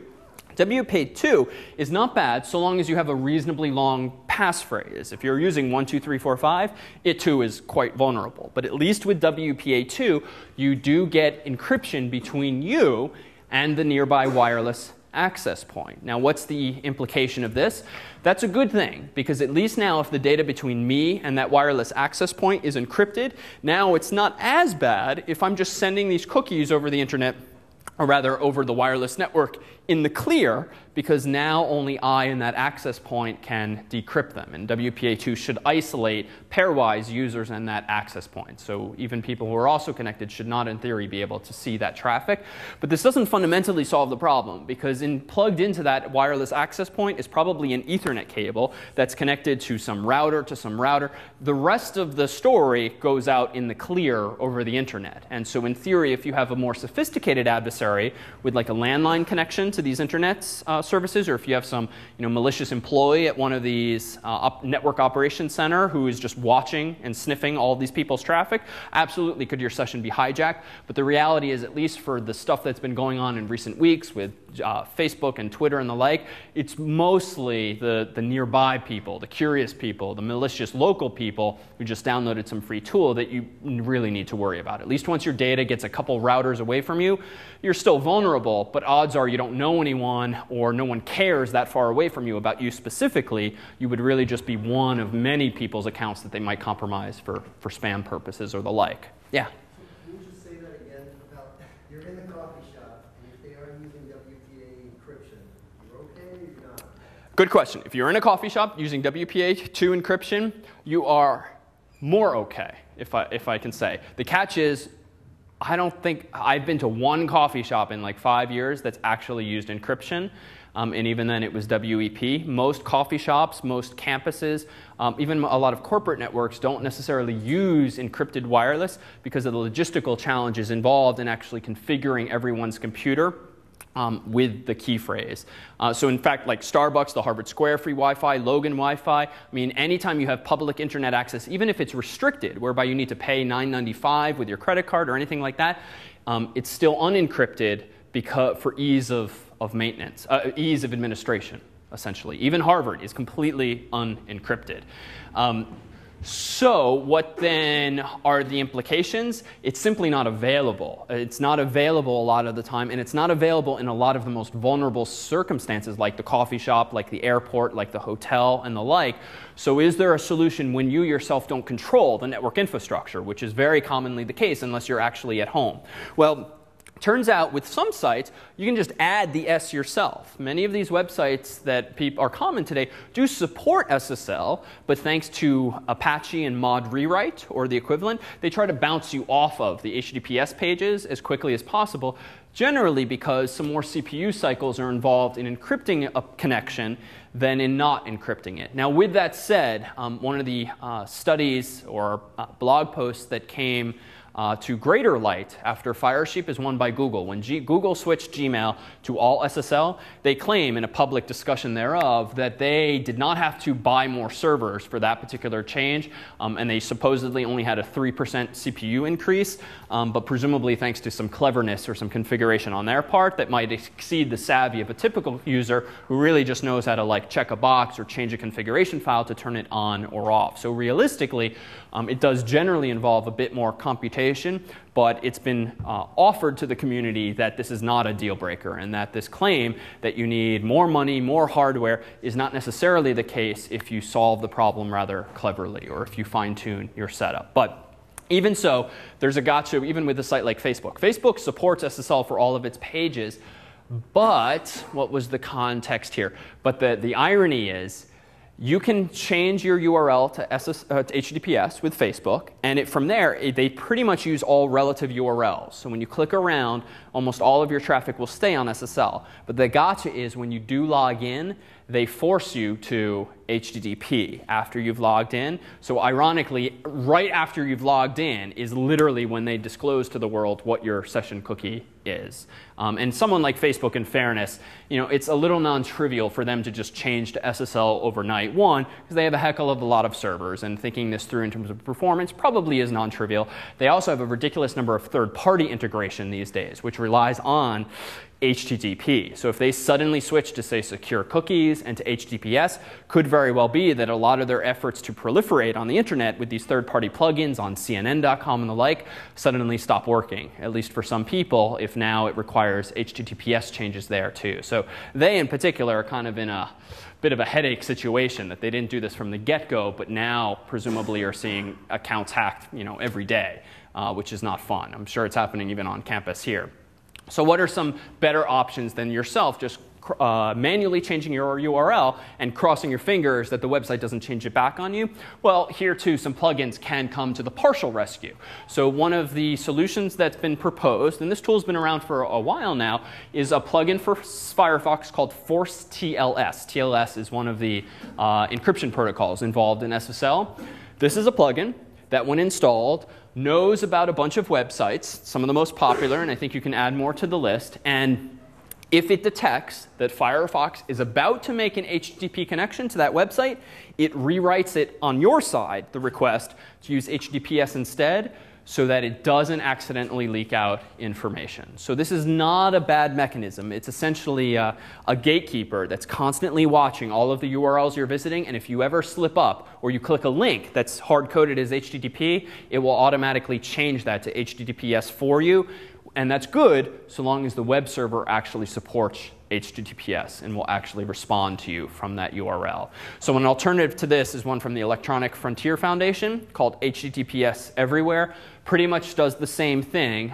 WPA2 is not bad so long as you have a reasonably long passphrase. If you're using 1, 2, 3, 4, 5, it too is quite vulnerable. But at least with WPA2, you do get encryption between you and the nearby wireless access point. Now, what's the implication of this? That's a good thing, because at least now if the data between me and that wireless access point is encrypted, now it's not as bad if I'm just sending these cookies over the internet, or rather over the wireless network in the clear, because now only I and that access point can decrypt them. And WPA2 should isolate pairwise users and that access point. So even people who are also connected should not, in theory, be able to see that traffic. But this doesn't fundamentally solve the problem, because plugged into that wireless access point is probably an Ethernet cable that's connected to some router to some router. The rest of the story goes out in the clear over the internet. And so in theory, if you have a more sophisticated adversary with like a landline connection to these internet services, or if you have some malicious employee at one of these network operations center who is just watching and sniffing all of these people's traffic, absolutely could your session be hijacked. But the reality is, at least for the stuff that's been going on in recent weeks with Facebook and Twitter and the like, it's mostly the nearby people, the curious people, the malicious local people who just downloaded some free tool that you really need to worry about. At least once your data gets a couple routers away from you, you're still vulnerable, but odds are you don't know anyone or no one cares that far away from you about you specifically. You would really just be one of many people's accounts that they might compromise for spam purposes or the like. Yeah? Can you just say that again about you're in the coffee shop, and if they are using WPA encryption, you're okay or you're not? Good question. If you're in a coffee shop using WPA2 encryption, you are more okay, if I can say. The catch is, I don't think I've been to one coffee shop in like 5 years that's actually used encryption. And even then it was WEP. Most coffee shops, most campuses, even a lot of corporate networks don't necessarily use encrypted wireless because of the logistical challenges involved in actually configuring everyone's computer with the key phrase. So in fact, like Starbucks, the Harvard Square free Wi-Fi, Logan Wi-Fi, I mean, anytime you have public internet access, even if it's restricted, whereby you need to pay $9.95 with your credit card or anything like that, it's still unencrypted for ease of maintenance, ease of administration, essentially. Even Harvard is completely unencrypted. So what then are the implications? It's simply not available. It's not available a lot of the time, and it's not available in a lot of the most vulnerable circumstances, like the coffee shop, like the airport, like the hotel, and the like. So is there a solution when you yourself don't control the network infrastructure, which is very commonly the case unless you're actually at home? Well, turns out with some sites, you can just add the S yourself. Many of these websites that are common today do support SSL, but thanks to Apache and Mod Rewrite, or the equivalent, they try to bounce you off of the HTTPS pages as quickly as possible, generally because some more CPU cycles are involved in encrypting a connection than in not encrypting it. Now, with that said, one of the studies or blog posts that came to greater light after Firesheep is one by Google. When Google switched Gmail to all SSL, they claim in a public discussion thereof that they did not have to buy more servers for that particular change, and they supposedly only had a 3% CPU increase, but presumably thanks to some cleverness or some configuration on their part that might exceed the savvy of a typical user who really just knows how to like check a box or change a configuration file to turn it on or off. So realistically, it does generally involve a bit more computation, but it's been offered to the community that this is not a deal breaker and that this claim that you need more money, more hardware is not necessarily the case if you solve the problem rather cleverly or if you fine-tune your setup. But even so, there's a gotcha even with a site like Facebook. Facebook supports SSL for all of its pages, but what was the context here? But the irony is, you can change your URL to HTTPS with Facebook, and from there, they pretty much use all relative URLs. So when you click around, almost all of your traffic will stay on SSL. But the gotcha is when you do log in, they force you to HTTP after you've logged in. So ironically, right after you've logged in is literally when they disclose to the world what your session cookie is. And someone like Facebook, in fairness, it's a little non-trivial for them to just change to SSL overnight. One, because they have a heck of a lot of servers, and thinking this through in terms of performance probably is non-trivial. They also have a ridiculous number of third-party integration these days, which relies on HTTP. So if they suddenly switch to, say, secure cookies and to HTTPS, could very well be that a lot of their efforts to proliferate on the internet with these third-party plugins on CNN.com and the like suddenly stop working, at least for some people, if now it requires HTTPS changes there too. So they in particular are kind of in a bit of a headache situation that they didn't do this from the get-go, but now presumably are seeing accounts hacked every day, which is not fun. I'm sure it's happening even on campus here. So what are some better options than yourself just manually changing your URL and crossing your fingers that the website doesn't change it back on you? Well, here too, some plugins can come to the partial rescue. So one of the solutions that's been proposed, and this tool's been around for a while now, is a plugin for Firefox called Force TLS. TLS is one of the encryption protocols involved in SSL. This is a plugin that, when installed, knows about a bunch of websites, some of the most popular, and I think you can add more to the list, and if it detects that Firefox is about to make an HTTP connection to that website, it rewrites it on your side, the request, to use HTTPS instead, so that it doesn't accidentally leak out information. So this is not a bad mechanism. It's essentially a gatekeeper that's constantly watching all of the URLs you're visiting, and if you ever slip up or you click a link that's hard-coded as HTTP, it will automatically change that to HTTPS for you. And that's good so long as the web server actually supports HTTPS and will actually respond to you from that URL. So an alternative to this is one from the Electronic Frontier Foundation called HTTPS Everywhere. Pretty much does the same thing.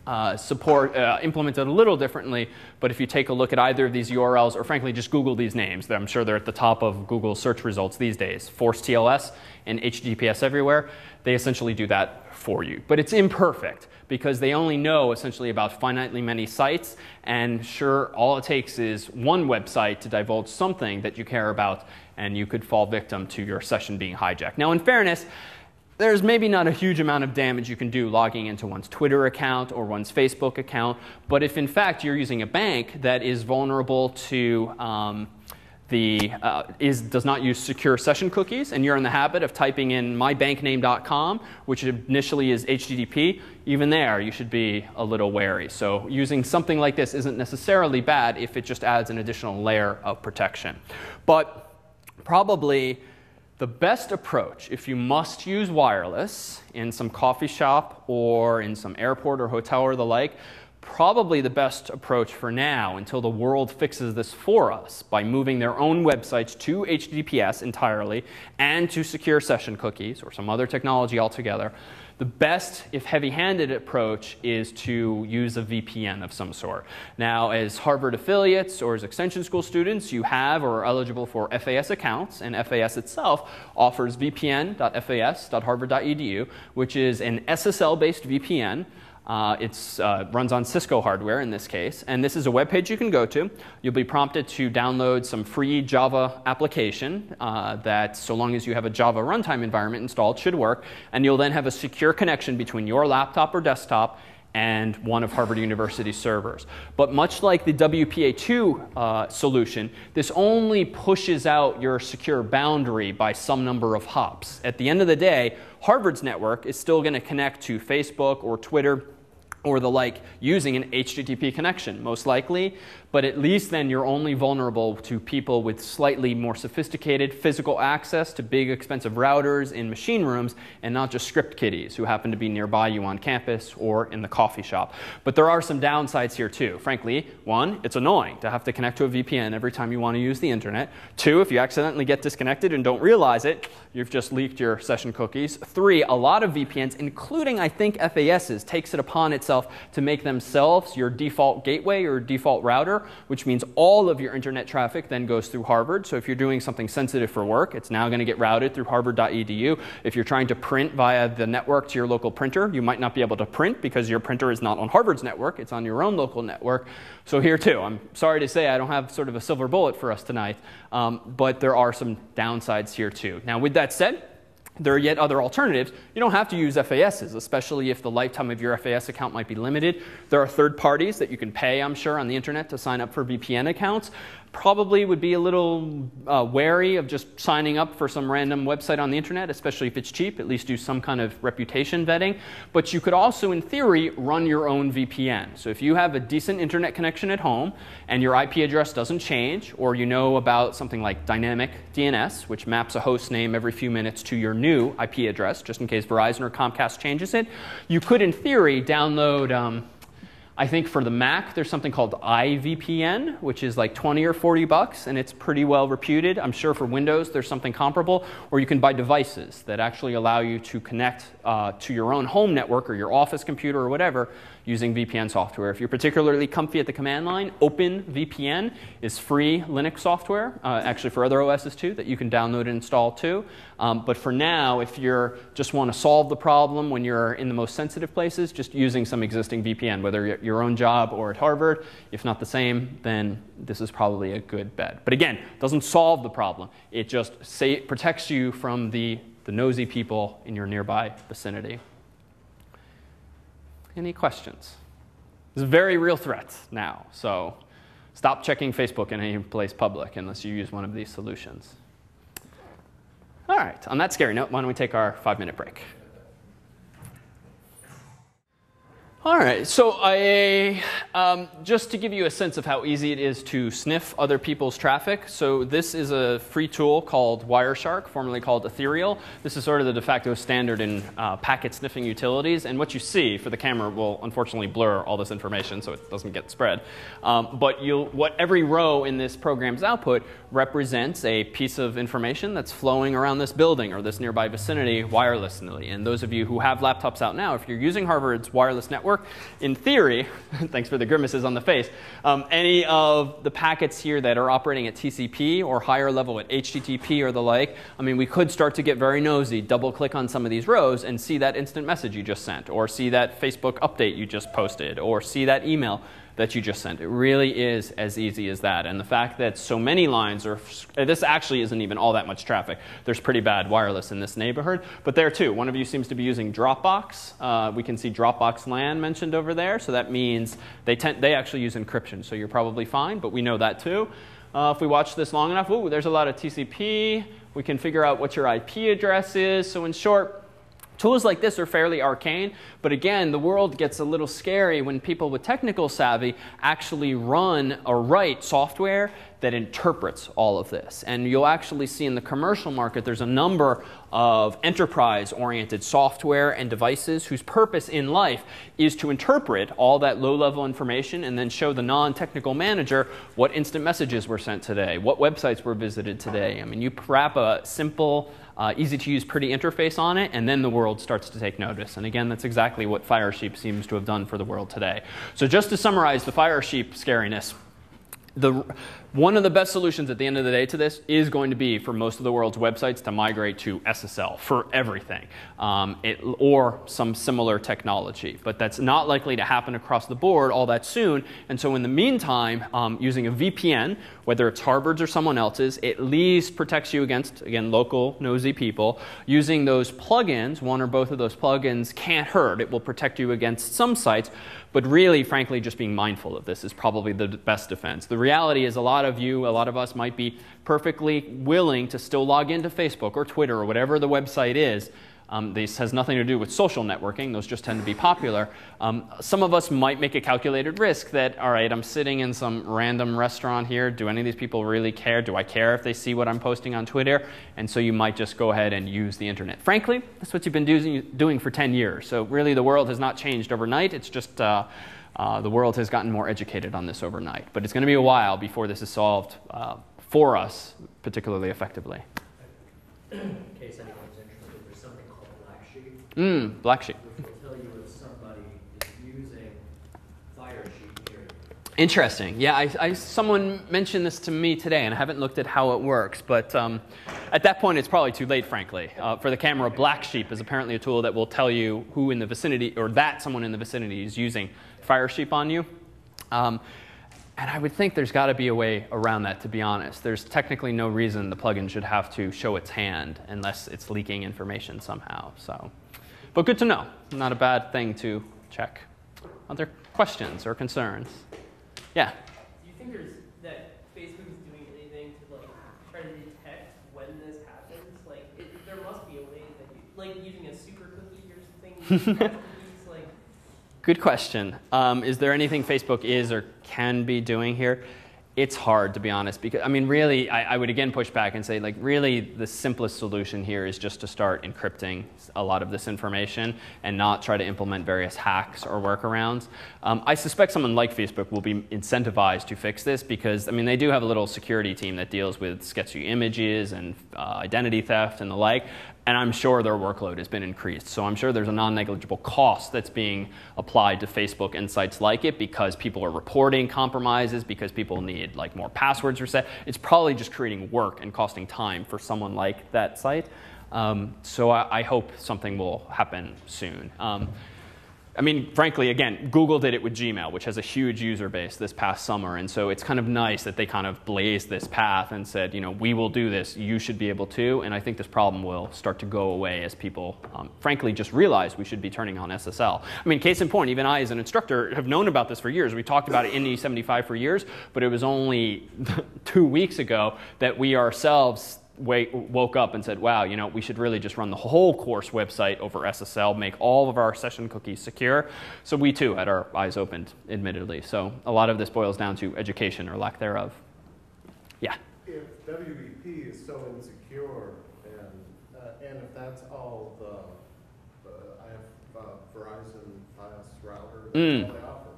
implemented a little differently, but if you take a look at either of these URLs, or frankly just Google these names, I'm sure they're at the top of Google search results these days, Force TLS and HTTPS Everywhere, they essentially do that for you. But it's imperfect, because they only know essentially about finitely many sites, and sure, all it takes is one website to divulge something that you care about, and you could fall victim to your session being hijacked. Now, in fairness, there's maybe not a huge amount of damage you can do logging into one's Twitter account or one's Facebook account, but if in fact you're using a bank that is vulnerable to does not use secure session cookies, and you're in the habit of typing in mybankname.com, which initially is HTTP, even there you should be a little wary. So using something like this isn't necessarily bad if it just adds an additional layer of protection. But probably the best approach, if you must use wireless in some coffee shop or in some airport or hotel or the like, probably the best approach for now, until the world fixes this for us by moving their own websites to HTTPS entirely and to secure session cookies or some other technology altogether, the best, if heavy-handed approach is to use a VPN of some sort. Now, as Harvard affiliates or as extension school students, you have or are eligible for FAS accounts, and FAS itself offers vpn.fas.harvard.edu, which is an SSL-based VPN. It runs on Cisco hardware in this case, and this is a web page you can go to. You'll be prompted to download some free Java application that, so long as you have a Java runtime environment installed, should work, and you'll then have a secure connection between your laptop or desktop and one of Harvard University's servers. But much like the WPA2 solution, this only pushes out your secure boundary by some number of hops. At the end of the day, Harvard's network is still going to connect to Facebook or Twitter or the like using an HTTP connection, most likely. But at least then you're only vulnerable to people with slightly more sophisticated physical access to big expensive routers in machine rooms, and not just script kiddies who happen to be nearby you on campus or in the coffee shop. But there are some downsides here too. Frankly, one, it's annoying to have to connect to a VPN every time you want to use the internet. Two, if you accidentally get disconnected and don't realize it, you've just leaked your session cookies. Three, a lot of VPNs, including I think FAS's, takes it upon itself to make themselves your default gateway or default router, which means all of your internet traffic then goes through Harvard. So if you're doing something sensitive for work, it's now going to get routed through harvard.edu. If you're trying to print via the network to your local printer, you might not be able to print because your printer is not on Harvard's network. It's on your own local network. So here too, I'm sorry to say I don't have sort of a silver bullet for us tonight, but there are some downsides here too. Now with that said, there are yet other alternatives. You don't have to use FASs, especially if the lifetime of your FAS account might be limited. There are third parties that you can pay, I'm sure, on the internet to sign up for VPN accounts. Probably would be a little wary of just signing up for some random website on the internet, especially if it's cheap. At least do some kind of reputation vetting. But you could also, in theory, run your own VPN. So if you have a decent internet connection at home and your IP address doesn't change, or you know about something like dynamic DNS, which maps a host name every few minutes to your new IP address, just in case Verizon or Comcast changes it, you could, in theory, download I think for the Mac, there's something called iVPN, which is like 20 or 40 bucks, and it's pretty well reputed. I'm sure for Windows, there's something comparable. Or you can buy devices that actually allow you to connect to your own home network or your office computer or whatever using VPN software. If you're particularly comfy at the command line, OpenVPN is free Linux software, actually for other OSs too, that you can download and install too. But for now, if you just want to solve the problem when you're in the most sensitive places, just using some existing VPN, whether your own job or at Harvard. If not the same, then this is probably a good bet. But again, it doesn't solve the problem. It just protects you from the nosy people in your nearby vicinity. Any questions? It's a very real threat now, so stop checking Facebook in any place public unless you use one of these solutions. All right, on that scary note, why don't we take our 5-minute break? All right, so just to give you a sense of how easy it is to sniff other people's traffic, so this is a free tool called Wireshark, formerly called Ethereal. This is sort of the de facto standard in packet sniffing utilities, and what you see for the camera will unfortunately blur all this information so it doesn't get spread. But what every row in this program's output represents a piece of information that's flowing around this building or this nearby vicinity wirelessly. And those of you who have laptops out now, if you're using Harvard's wireless network, network, in theory, thanks for the grimaces on the face, any of the packets here that are operating at TCP or higher level at HTTP or the like, I mean, we could start to get very nosy, double click on some of these rows and see that instant message you just sent, or see that Facebook update you just posted, or see that email that you just sent. It really is as easy as that. And the fact that so many lines are, this actually isn't even all that much traffic. There's pretty bad wireless in this neighborhood, but there too. One of you seems to be using Dropbox. We can see Dropbox LAN mentioned over there, so that means they actually use encryption, so you're probably fine, but we know that too. If we watch this long enough, ooh, there's a lot of TCP. We can figure out what your IP address is. So in short, tools like this are fairly arcane, but again, the world gets a little scary when people with technical savvy actually run or write software that interprets all of this. And you'll actually see in the commercial market, there's a number of enterprise-oriented software and devices whose purpose in life is to interpret all that low-level information and then show the non-technical manager what instant messages were sent today, what websites were visited today. I mean, you wrap a simple, easy-to-use, pretty interface on it, and then the world starts to take notice. And again, that's exactly what Firesheep seems to have done for the world today. So just to summarize the Firesheep scariness, one of the best solutions at the end of the day to this is going to be for most of the world's websites to migrate to SSL for everything, or some similar technology. But that's not likely to happen across the board all that soon. And so in the meantime, using a VPN, whether it's Harvard's or someone else's, at least protects you against, again, local nosy people. Using those plugins, one or both of those plugins can't hurt. It will protect you against some sites. But really, frankly, just being mindful of this is probably the best defense. The reality is a lot of us might be perfectly willing to still log into Facebook or Twitter or whatever the website is. This has nothing to do with social networking. Those just tend to be popular. Some of us might make a calculated risk that, all right, I'm sitting in some random restaurant here. Do any of these people really care? Do I care if they see what I'm posting on Twitter? And so you might just go ahead and use the internet. Frankly, that's what you've been doing for 10 years. So really, the world has not changed overnight. It's just the world has gotten more educated on this overnight. But it's going to be a while before this is solved for us particularly effectively. In case anyone's interested, there's something called Black Sheep. Black Sheep. Which will tell you if somebody is using Firesheep here. Interesting. Yeah, someone mentioned this to me today, and I haven't looked at how it works. But at that point, it's probably too late, frankly. For the camera, Black Sheep is apparently a tool that will tell you who in the vicinity, or that someone in the vicinity is using Firesheep on you. And I would think there's got to be a way around that, to be honest. There's technically no reason the plugin should have to show its hand unless it's leaking information somehow. So, but good to know. Not a bad thing to check. Other questions or concerns? Yeah? Do you think that Facebook is doing anything to try to detect when this happens? There must be a way that using a super cookie or something. Good question. Is there anything Facebook is or can be doing here? It's hard, to be honest, because, I mean, really, I would again push back and say, really, the simplest solution here is just to start encrypting a lot of this information and not try to implement various hacks or workarounds. I suspect someone like Facebook will be incentivized to fix this because, I mean, they do have a little security team that deals with sketchy images and identity theft and the like. And I'm sure their workload has been increased. So I'm sure there's a non-negligible cost that's being applied to Facebook and sites like it because people are reporting compromises, because people need more passwords reset. It's probably just creating work and costing time for someone like that site. So I hope something will happen soon. I mean, frankly, again, Google did it with Gmail, which has a huge user base this past summer. And so it's kind of nice that they kind of blazed this path and said, we will do this. You should be able to. And I think this problem will start to go away as people, frankly, just realize we should be turning on SSL. I mean, case in point, even I, as an instructor, have known about this for years. We talked about it in E75 for years, but it was only 2 weeks ago that we ourselves woke up and said, wow, we should really just run the whole course website over SSL, make all of our session cookies secure. So we too had our eyes opened, admittedly. So a lot of this boils down to education or lack thereof. Yeah? If WEP is so insecure and if that's all I have Verizon Fios router, that's all they offer.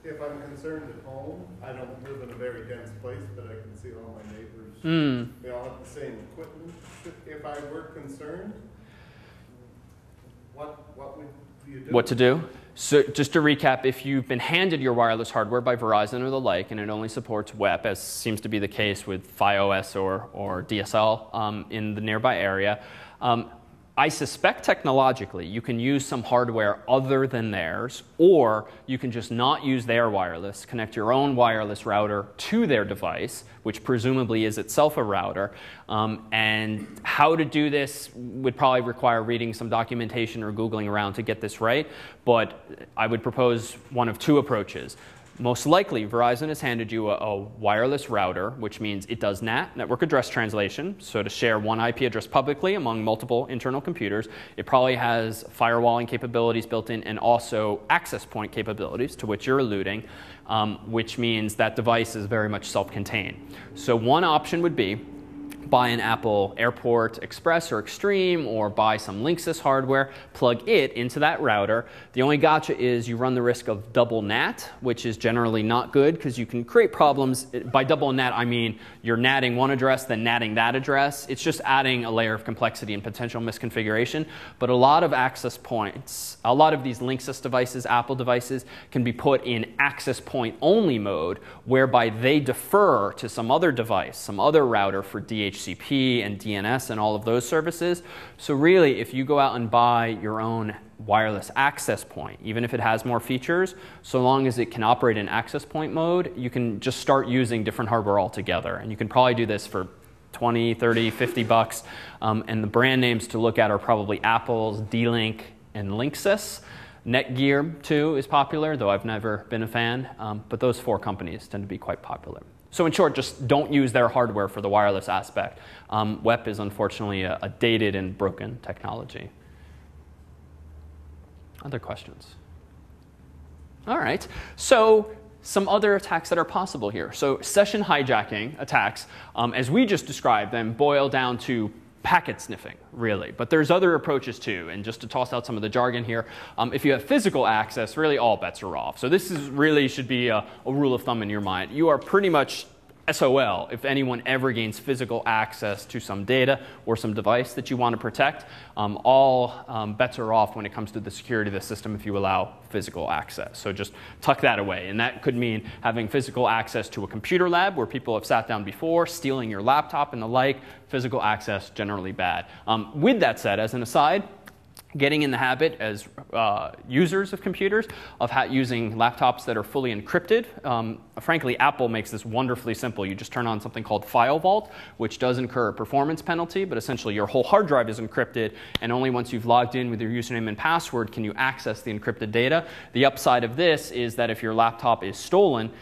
If I'm concerned at home, I don't live in a very dense place, but I can see all my neighbors. They all have the same equipment. If I were concerned, what would you do. What to do? So just to recap, if you've been handed your wireless hardware by Verizon or the like, and it only supports WEP, as seems to be the case with FiOS or DSL in the nearby area, I suspect technologically you can use some hardware other than theirs, or you can just not use their wireless, connect your own wireless router to their device, which presumably is itself a router. And how to do this would probably require reading some documentation or Googling around to get this right, but I would propose one of two approaches. Most likely, Verizon has handed you a wireless router, which means it does NAT, network address translation, so to share one IP address publicly among multiple internal computers. It probably has firewalling capabilities built in and also access point capabilities, to which you're alluding, which means that device is very much self-contained. So one option would be buy an Apple Airport Express or Extreme, or buy some Linksys hardware, plug it into that router. The only gotcha is you run the risk of double NAT, which is generally not good because you can create problems. By double NAT, I mean you're NATing one address, then NATing that address. It's just adding a layer of complexity and potential misconfiguration. But a lot of access points, a lot of these Linksys devices, Apple devices, can be put in access point only mode, whereby they defer to some other device, some other router for DHCP and DNS and all of those services. So really, if you go out and buy your own wireless access point, even if it has more features, so long as it can operate in access point mode, you can just start using different hardware altogether. And you can probably do this for 20, 30, 50 bucks. And the brand names to look at are probably Apple's D-Link and Linksys. Netgear, too, is popular, though I've never been a fan. But those four companies tend to be quite popular. So in short, just don't use their hardware for the wireless aspect. WEP is unfortunately a dated and broken technology. Other questions? All right. So some other attacks that are possible here. So session hijacking attacks, as we just described them, boil down to packet sniffing, really. But there's other approaches too. And just to toss out some of the jargon here, if you have physical access, really all bets are off. So this is really should be a rule of thumb in your mind. You are pretty much SOL if anyone ever gains physical access to some data or some device that you want to protect. All bets are off when it comes to the security of the system if you allow physical access. So just tuck that away. And that could mean having physical access to a computer lab where people have sat down before, stealing your laptop and the like. Physical access, generally bad. With that said, as an aside, getting in the habit as users of computers of using laptops that are fully encrypted. Frankly, Apple makes this wonderfully simple. You just turn on something called File Vault, which does incur a performance penalty, but essentially your whole hard drive is encrypted, and only once you've logged in with your username and password can you access the encrypted data. The upside of this is that if your laptop is stolen,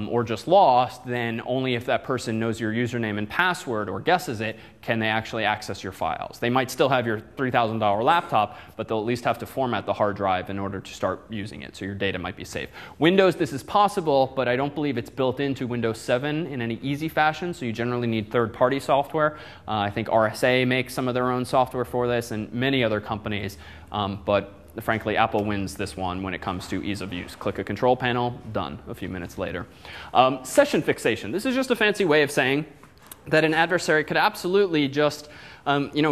or just lost, then only if that person knows your username and password or guesses it can they actually access your files. They might still have your $3,000 laptop, but they'll at least have to format the hard drive in order to start using it, so your data might be safe. Windows, this is possible, but I don't believe it's built into Windows 7 in any easy fashion, so you generally need third-party software. I think RSA makes some of their own software for this, and many other companies, but frankly, Apple wins this one when it comes to ease of use. Click a control panel, done a few minutes later. Session fixation. This is just a fancy way of saying that an adversary could absolutely just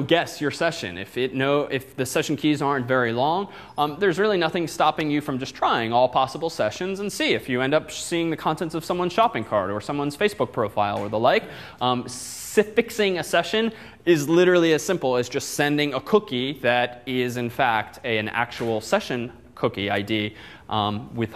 guess your session. If the session keys aren't very long, there's really nothing stopping you from just trying all possible sessions and see if you end up seeing the contents of someone's shopping cart or someone's Facebook profile or the like. Fixing a session is literally as simple as just sending a cookie that is in fact an actual session cookie ID with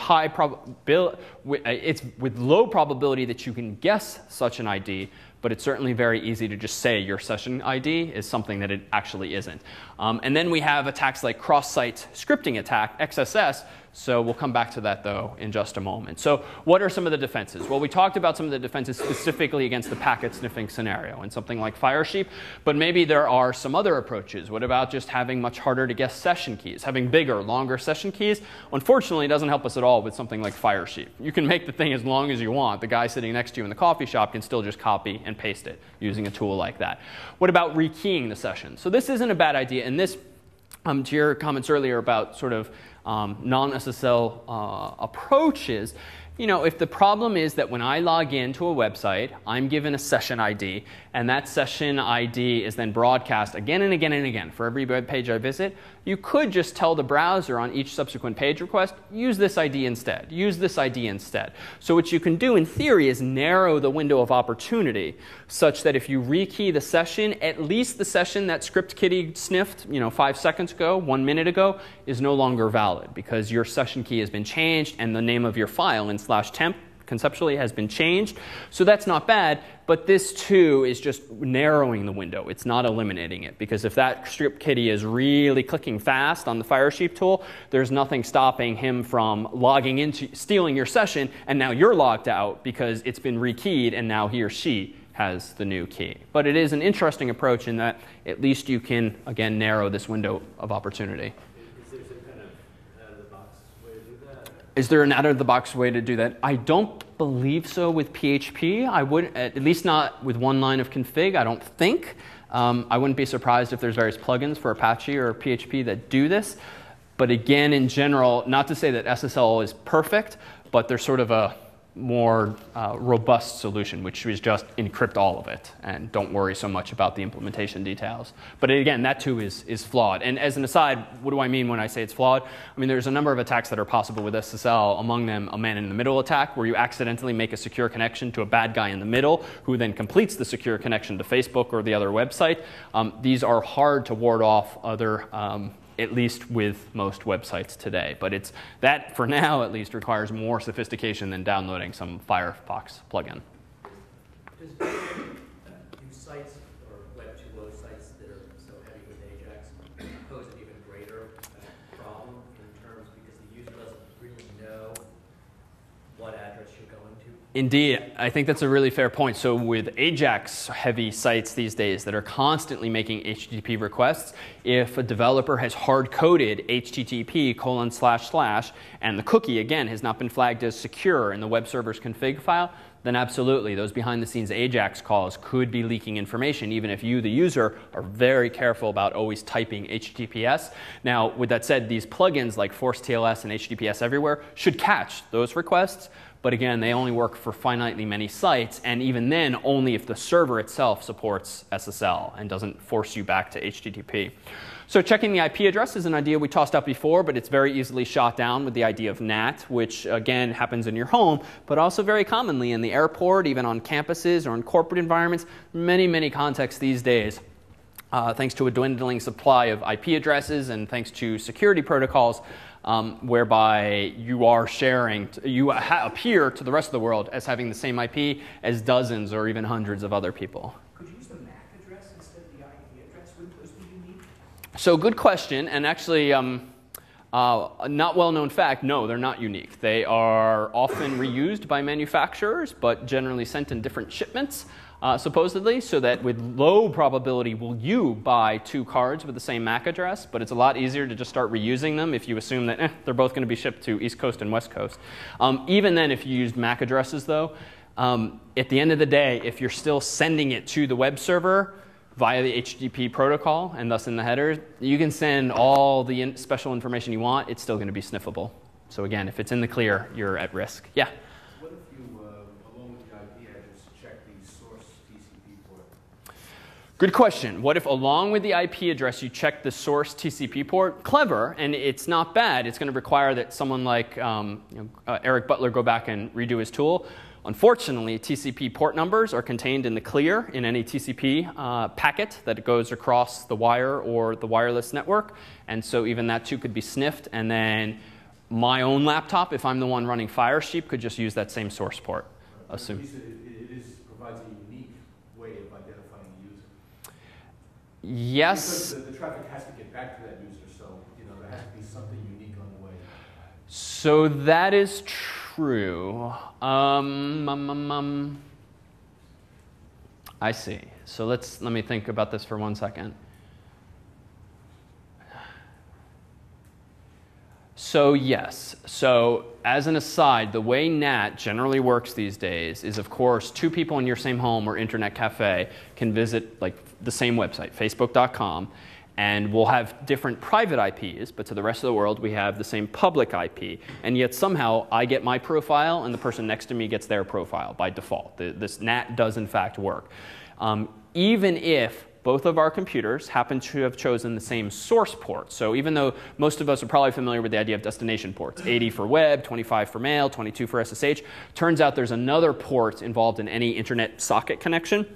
low probability that you can guess such an ID, but it's certainly very easy to just say your session ID is something that it actually isn't. And then we have attacks like cross-site scripting attack, XSS. So we'll come back to that, though, in just a moment. So what are some of the defenses? Well, we talked about some of the defenses specifically against the packet sniffing scenario and something like Firesheep, but maybe there are some other approaches. What about just having much harder to guess session keys, having bigger, longer session keys? Unfortunately, it doesn't help us at all with something like Firesheep. You can make the thing as long as you want. The guy sitting next to you in the coffee shop can still just copy and paste it using a tool like that. What about rekeying the session? So this isn't a bad idea, and this, to your comments earlier about sort of non-SSL approaches, if the problem is that when I log into a website, I'm given a session ID, and that session ID is then broadcast again and again and again for every web page I visit, you could just tell the browser on each subsequent page request, use this ID instead, use this ID instead. So what you can do in theory is narrow the window of opportunity such that if you rekey the session, at least the session that Script Kiddie sniffed 5 seconds ago, 1 minute ago, is no longer valid because your session key has been changed and the name of your file in /temp conceptually has been changed. So that's not bad, but this too is just narrowing the window. It's not eliminating it, because if that Script Kiddie is really clicking fast on the Firesheep tool, there's nothing stopping him from logging into, stealing your session, and now you're logged out because it's been rekeyed and now he or she has the new key. But it is an interesting approach in that at least you can, again, narrow this window of opportunity. Is there some kind of out-of-the-box way to do that? Is there an out-of-the-box way to do that? I don't believe so with PHP. I would, at least not with one line of config, I don't think. I wouldn't be surprised if there's various plugins for Apache or PHP that do this. But again, in general, not to say that SSL is perfect, but there's sort of a more robust solution, which is just encrypt all of it and don't worry so much about the implementation details. But again, that too is flawed. And as an aside, what do I mean when I say it's flawed? I mean, there's a number of attacks that are possible with SSL, among them a man-in-the-middle attack, where you accidentally make a secure connection to a bad guy in the middle who then completes the secure connection to Facebook or the other website. These are hard to ward off other at least with most websites today. But that, for now at least, requires more sophistication than downloading some Firefox plugin. Does do sites or Web 2.0 sites that are so heavy with AJAX pose an even greater problem in terms because the user doesn't really know what address you're going to? Indeed, I think that's a really fair point. So with AJAX-heavy sites these days that are constantly making HTTP requests, if a developer has hard-coded HTTP:// and the cookie, again, has not been flagged as secure in the web server's config file, then absolutely, those behind-the-scenes AJAX calls could be leaking information, even if you, the user, are very careful about always typing HTTPS. Now, with that said, these plugins like ForceTLS and HTTPS Everywhere should catch those requests. But again, they only work for finitely many sites, and even then, only if the server itself supports SSL and doesn't force you back to HTTP. So checking the IP address is an idea we tossed up before, but it's very easily shot down with the idea of NAT, which again happens in your home, but also very commonly in the airport, even on campuses or in corporate environments, many contexts these days. Thanks to a dwindling supply of IP addresses and thanks to security protocols, whereby you are sharing, you appear to the rest of the world as having the same IP as dozens or even hundreds of other people. Could you use the MAC address instead of the IP address? Wouldn't those be unique? So good question, and actually a not well-known fact, no, they're not unique. They are often reused by manufacturers, but generally sent in different shipments. Supposedly, so that with low probability will you buy 2 cards with the same MAC address, but it's a lot easier to just start reusing them if you assume that they're both going to be shipped to East Coast and West Coast. Even then, if you used MAC addresses, though, at the end of the day, if you're still sending it to the web server via the HTTP protocol, and thus in the header, you can send all the special information you want. It's still going to be sniffable. So again, if it's in the clear, you're at risk. Yeah? What if you, along with the IP address, check the source TCP port? Good question. What if along with the IP address you check the source TCP port? Clever, and it's not bad. It's going to require that someone like Eric Butler go back and redo his tool. Unfortunately, TCP port numbers are contained in the clear in any TCP packet that goes across the wire or the wireless network. And so even that too could be sniffed. And then my own laptop, if I'm the one running Firesheep, could just use that same source port. Assume. At least it provides a unique way of identifying the user. Yes. Because the traffic has to get back to that user, so there has to be something unique on the way. So that is true. I see. So let me think about this for 1 second. So yes. So as an aside, the way NAT generally works these days is, of course, 2 people in your same home or internet cafe can visit like the same website, facebook.com. And we'll have different private IPs, but to the rest of the world, we have the same public IP. And yet somehow I get my profile and the person next to me gets their profile by default. This NAT does in fact work. Even if both of our computers happen to have chosen the same source port. So even though most of us are probably familiar with the idea of destination ports, 80 for web, 25 for mail, 22 for SSH, turns out there's another port involved in any internet socket connection,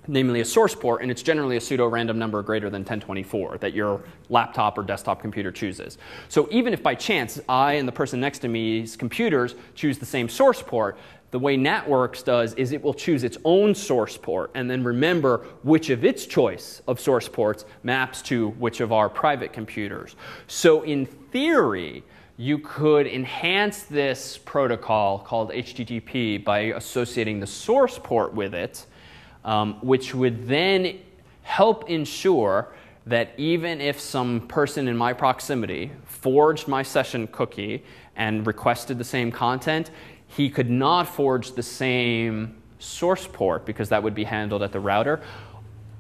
namely a source port, and it's generally a pseudo-random number greater than 1024 that your laptop or desktop computer chooses. So even if by chance I and the person next to me's computers choose the same source port, the way NatWorks does is it will choose its own source port and then remember which of its choice of source ports maps to which of our private computers. So in theory, you could enhance this protocol called HTTP by associating the source port with it, which would then help ensure that even if some person in my proximity forged my session cookie and requested the same content, he could not forge the same source port because that would be handled at the router.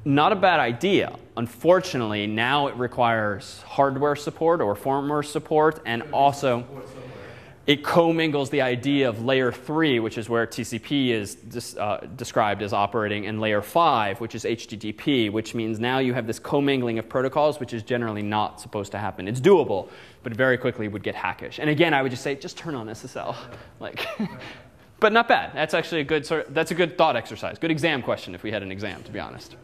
Not a bad idea. Unfortunately, now it requires hardware support or firmware support, and also it commingles the idea of layer 3, which is where TCP is described as operating, and layer 5, which is HTTP, which means now you have this commingling of protocols, which is generally not supposed to happen. It's doable, but very quickly would get hackish. And again, I would just say, just turn on SSL. But not bad. That's actually a good that's a good thought exercise. Good exam question if we had an exam, to be honest.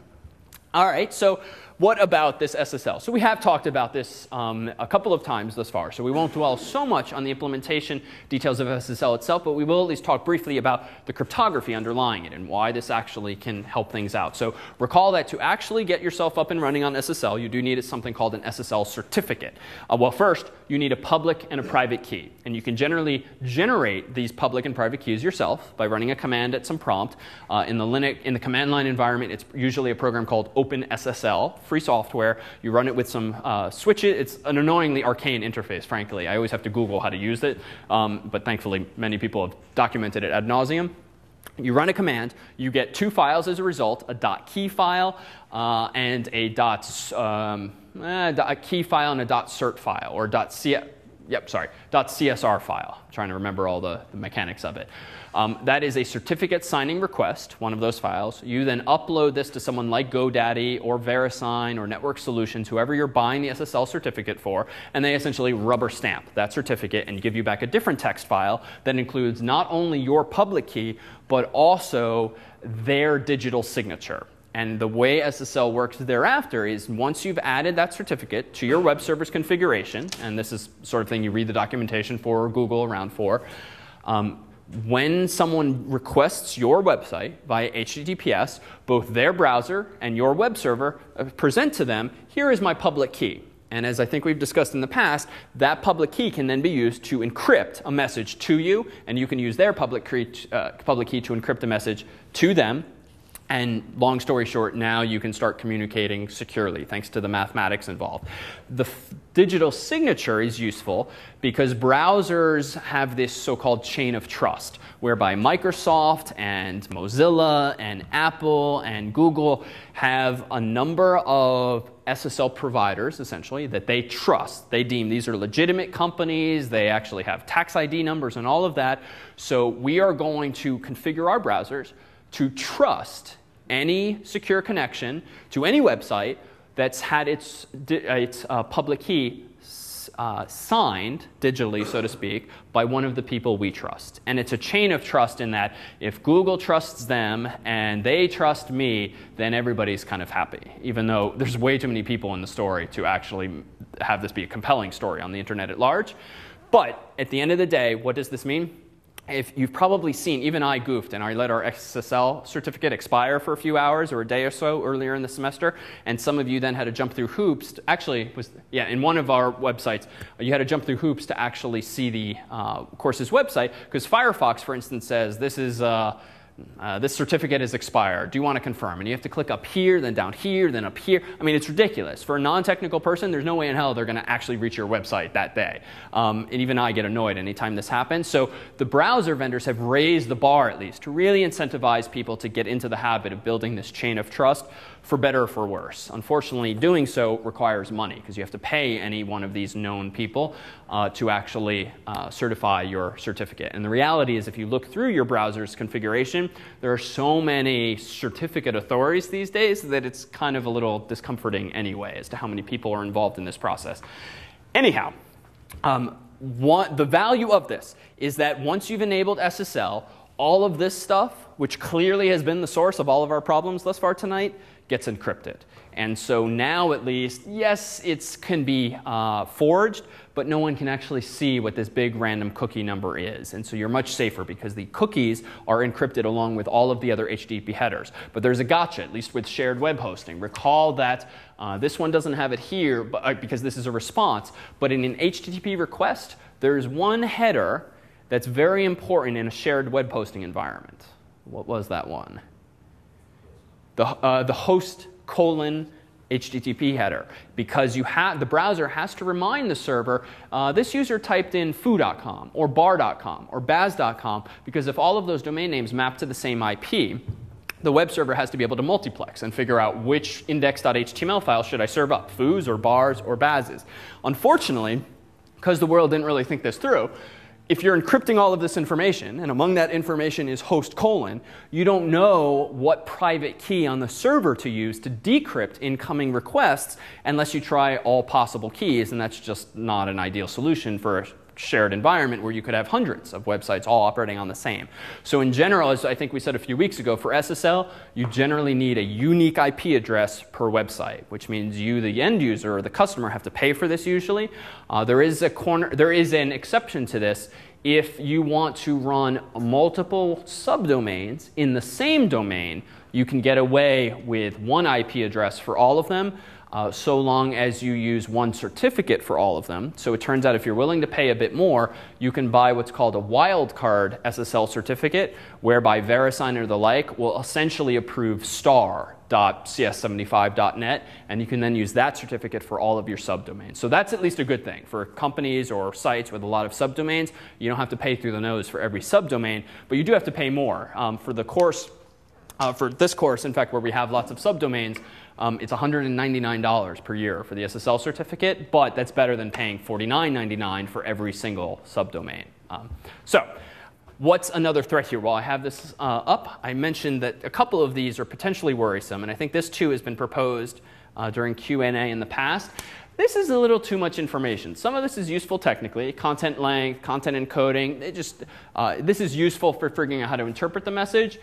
All right, so what about this SSL? So we have talked about this a couple of times thus far, so we won't dwell so much on the implementation details of SSL itself, but we will at least talk briefly about the cryptography underlying it and why this actually can help things out. So recall that to actually get yourself up and running on SSL, you do need something called an SSL certificate. Well, first, you need a public and a private key, and you can generally generate these public and private keys yourself by running a command at some prompt. In the command line environment, it's usually a program called OpenSSL, free software. You run it with some switches. It's an annoyingly arcane interface, frankly. I always have to Google how to use it, but thankfully many people have documented it ad nauseum. You run a command. You get two files as a result, a .key file and a key file and a .cert file, or .csr file. I'm trying to remember all the mechanics of it. That is a certificate signing request, one of those files. You then upload this to someone like GoDaddy or VeriSign or Network Solutions, whoever you're buying the SSL certificate for, and they essentially rubber stamp that certificate and give you back a different text file that includes not only your public key, but also their digital signature. And the way SSL works thereafter is once you've added that certificate to your web server's configuration, and this is sort of thing you read the documentation for or Google around for, when someone requests your website via HTTPS, both their browser and your web server present to them, here is my public key. And as I think we've discussed in the past, that public key can then be used to encrypt a message to you, and you can use their public key to encrypt a message to them. And long story short, now you can start communicating securely thanks to the mathematics involved. The digital signature is useful because browsers have this so-called chain of trust, whereby Microsoft and Mozilla and Apple and Google have a number of SSL providers, essentially, that they trust. They deem these are legitimate companies. They actually have tax ID numbers and all of that. So we are going to configure our browsers to trust any secure connection to any website that's had its public key signed digitally, so to speak, by one of the people we trust. And it's a chain of trust in that if Google trusts them and they trust me, then everybody's kind of happy, even though there's way too many people in the story to actually have this be a compelling story on the internet at large. But at the end of the day, what does this mean? If you've probably seen, even I goofed and I let our SSL certificate expire for a few hours or a day or so earlier in the semester, and some of you then had to jump through hoops. In one of our websites, you had to jump through hoops to actually see the course's website, because Firefox, for instance, says this is This certificate is expired. Do you want to confirm? And you have to click up here, then down here, then up here. I mean, it's ridiculous. For a non-technical person, there's no way in hell they're going to actually reach your website that day. And even I get annoyed anytime this happens. So the browser vendors have raised the bar, at least, to really incentivize people to get into the habit of building this chain of trust, for better or for worse. Unfortunately, doing so requires money, because you have to pay any one of these known people to actually certify your certificate. And the reality is, if you look through your browser's configuration, there are so many certificate authorities these days that it's kind of a little discomforting anyway as to how many people are involved in this process. Anyhow, the value of this is that once you've enabled SSL, all of this stuff, which clearly has been the source of all of our problems thus far tonight, gets encrypted. And so now, at least, yes, it can be forged, but no one can actually see what this big random cookie number is. And so you're much safer because the cookies are encrypted along with all of the other HTTP headers. But there's a gotcha, at least with shared web hosting. Recall that this one doesn't have it here because this is a response. But in an HTTP request, there's one header that's very important in a shared web hosting environment. What was that one? The host : HTTP header, because the browser has to remind the server, this user typed in foo.com or bar.com or baz.com, because if all of those domain names map to the same IP, the web server has to be able to multiplex and figure out which index.html file should I serve up, foos or bars or bazes. Unfortunately, because the world didn't really think this through, if you're encrypting all of this information, and among that information is host : you don't know what private key on the server to use to decrypt incoming requests unless you try all possible keys, and that's just not an ideal solution for a shared environment where you could have hundreds of websites all operating on the same. So in general, as I think we said a few weeks ago, for SSL, you generally need a unique IP address per website, which means you, the end user or the customer, have to pay for this usually. There is an exception to this if you want to run multiple subdomains in the same domain. You can get away with one IP address for all of them, so long as you use one certificate for all of them. So it turns out if you're willing to pay a bit more, you can buy what's called a wildcard SSL certificate, whereby VeriSign or the like will essentially approve star.cs75.net, and you can then use that certificate for all of your subdomains. So that's at least a good thing. For companies or sites with a lot of subdomains, you don't have to pay through the nose for every subdomain, but you do have to pay more. For this course, in fact, where we have lots of subdomains, it's $199 per year for the SSL certificate, but that's better than paying $49.99 for every single subdomain. So what's another threat here? While I have this up, I mentioned that a couple of these are potentially worrisome, and I think this too has been proposed during Q&A in the past. This is a little too much information. Some of this is useful technically, content length, content encoding. This is useful for figuring out how to interpret the message.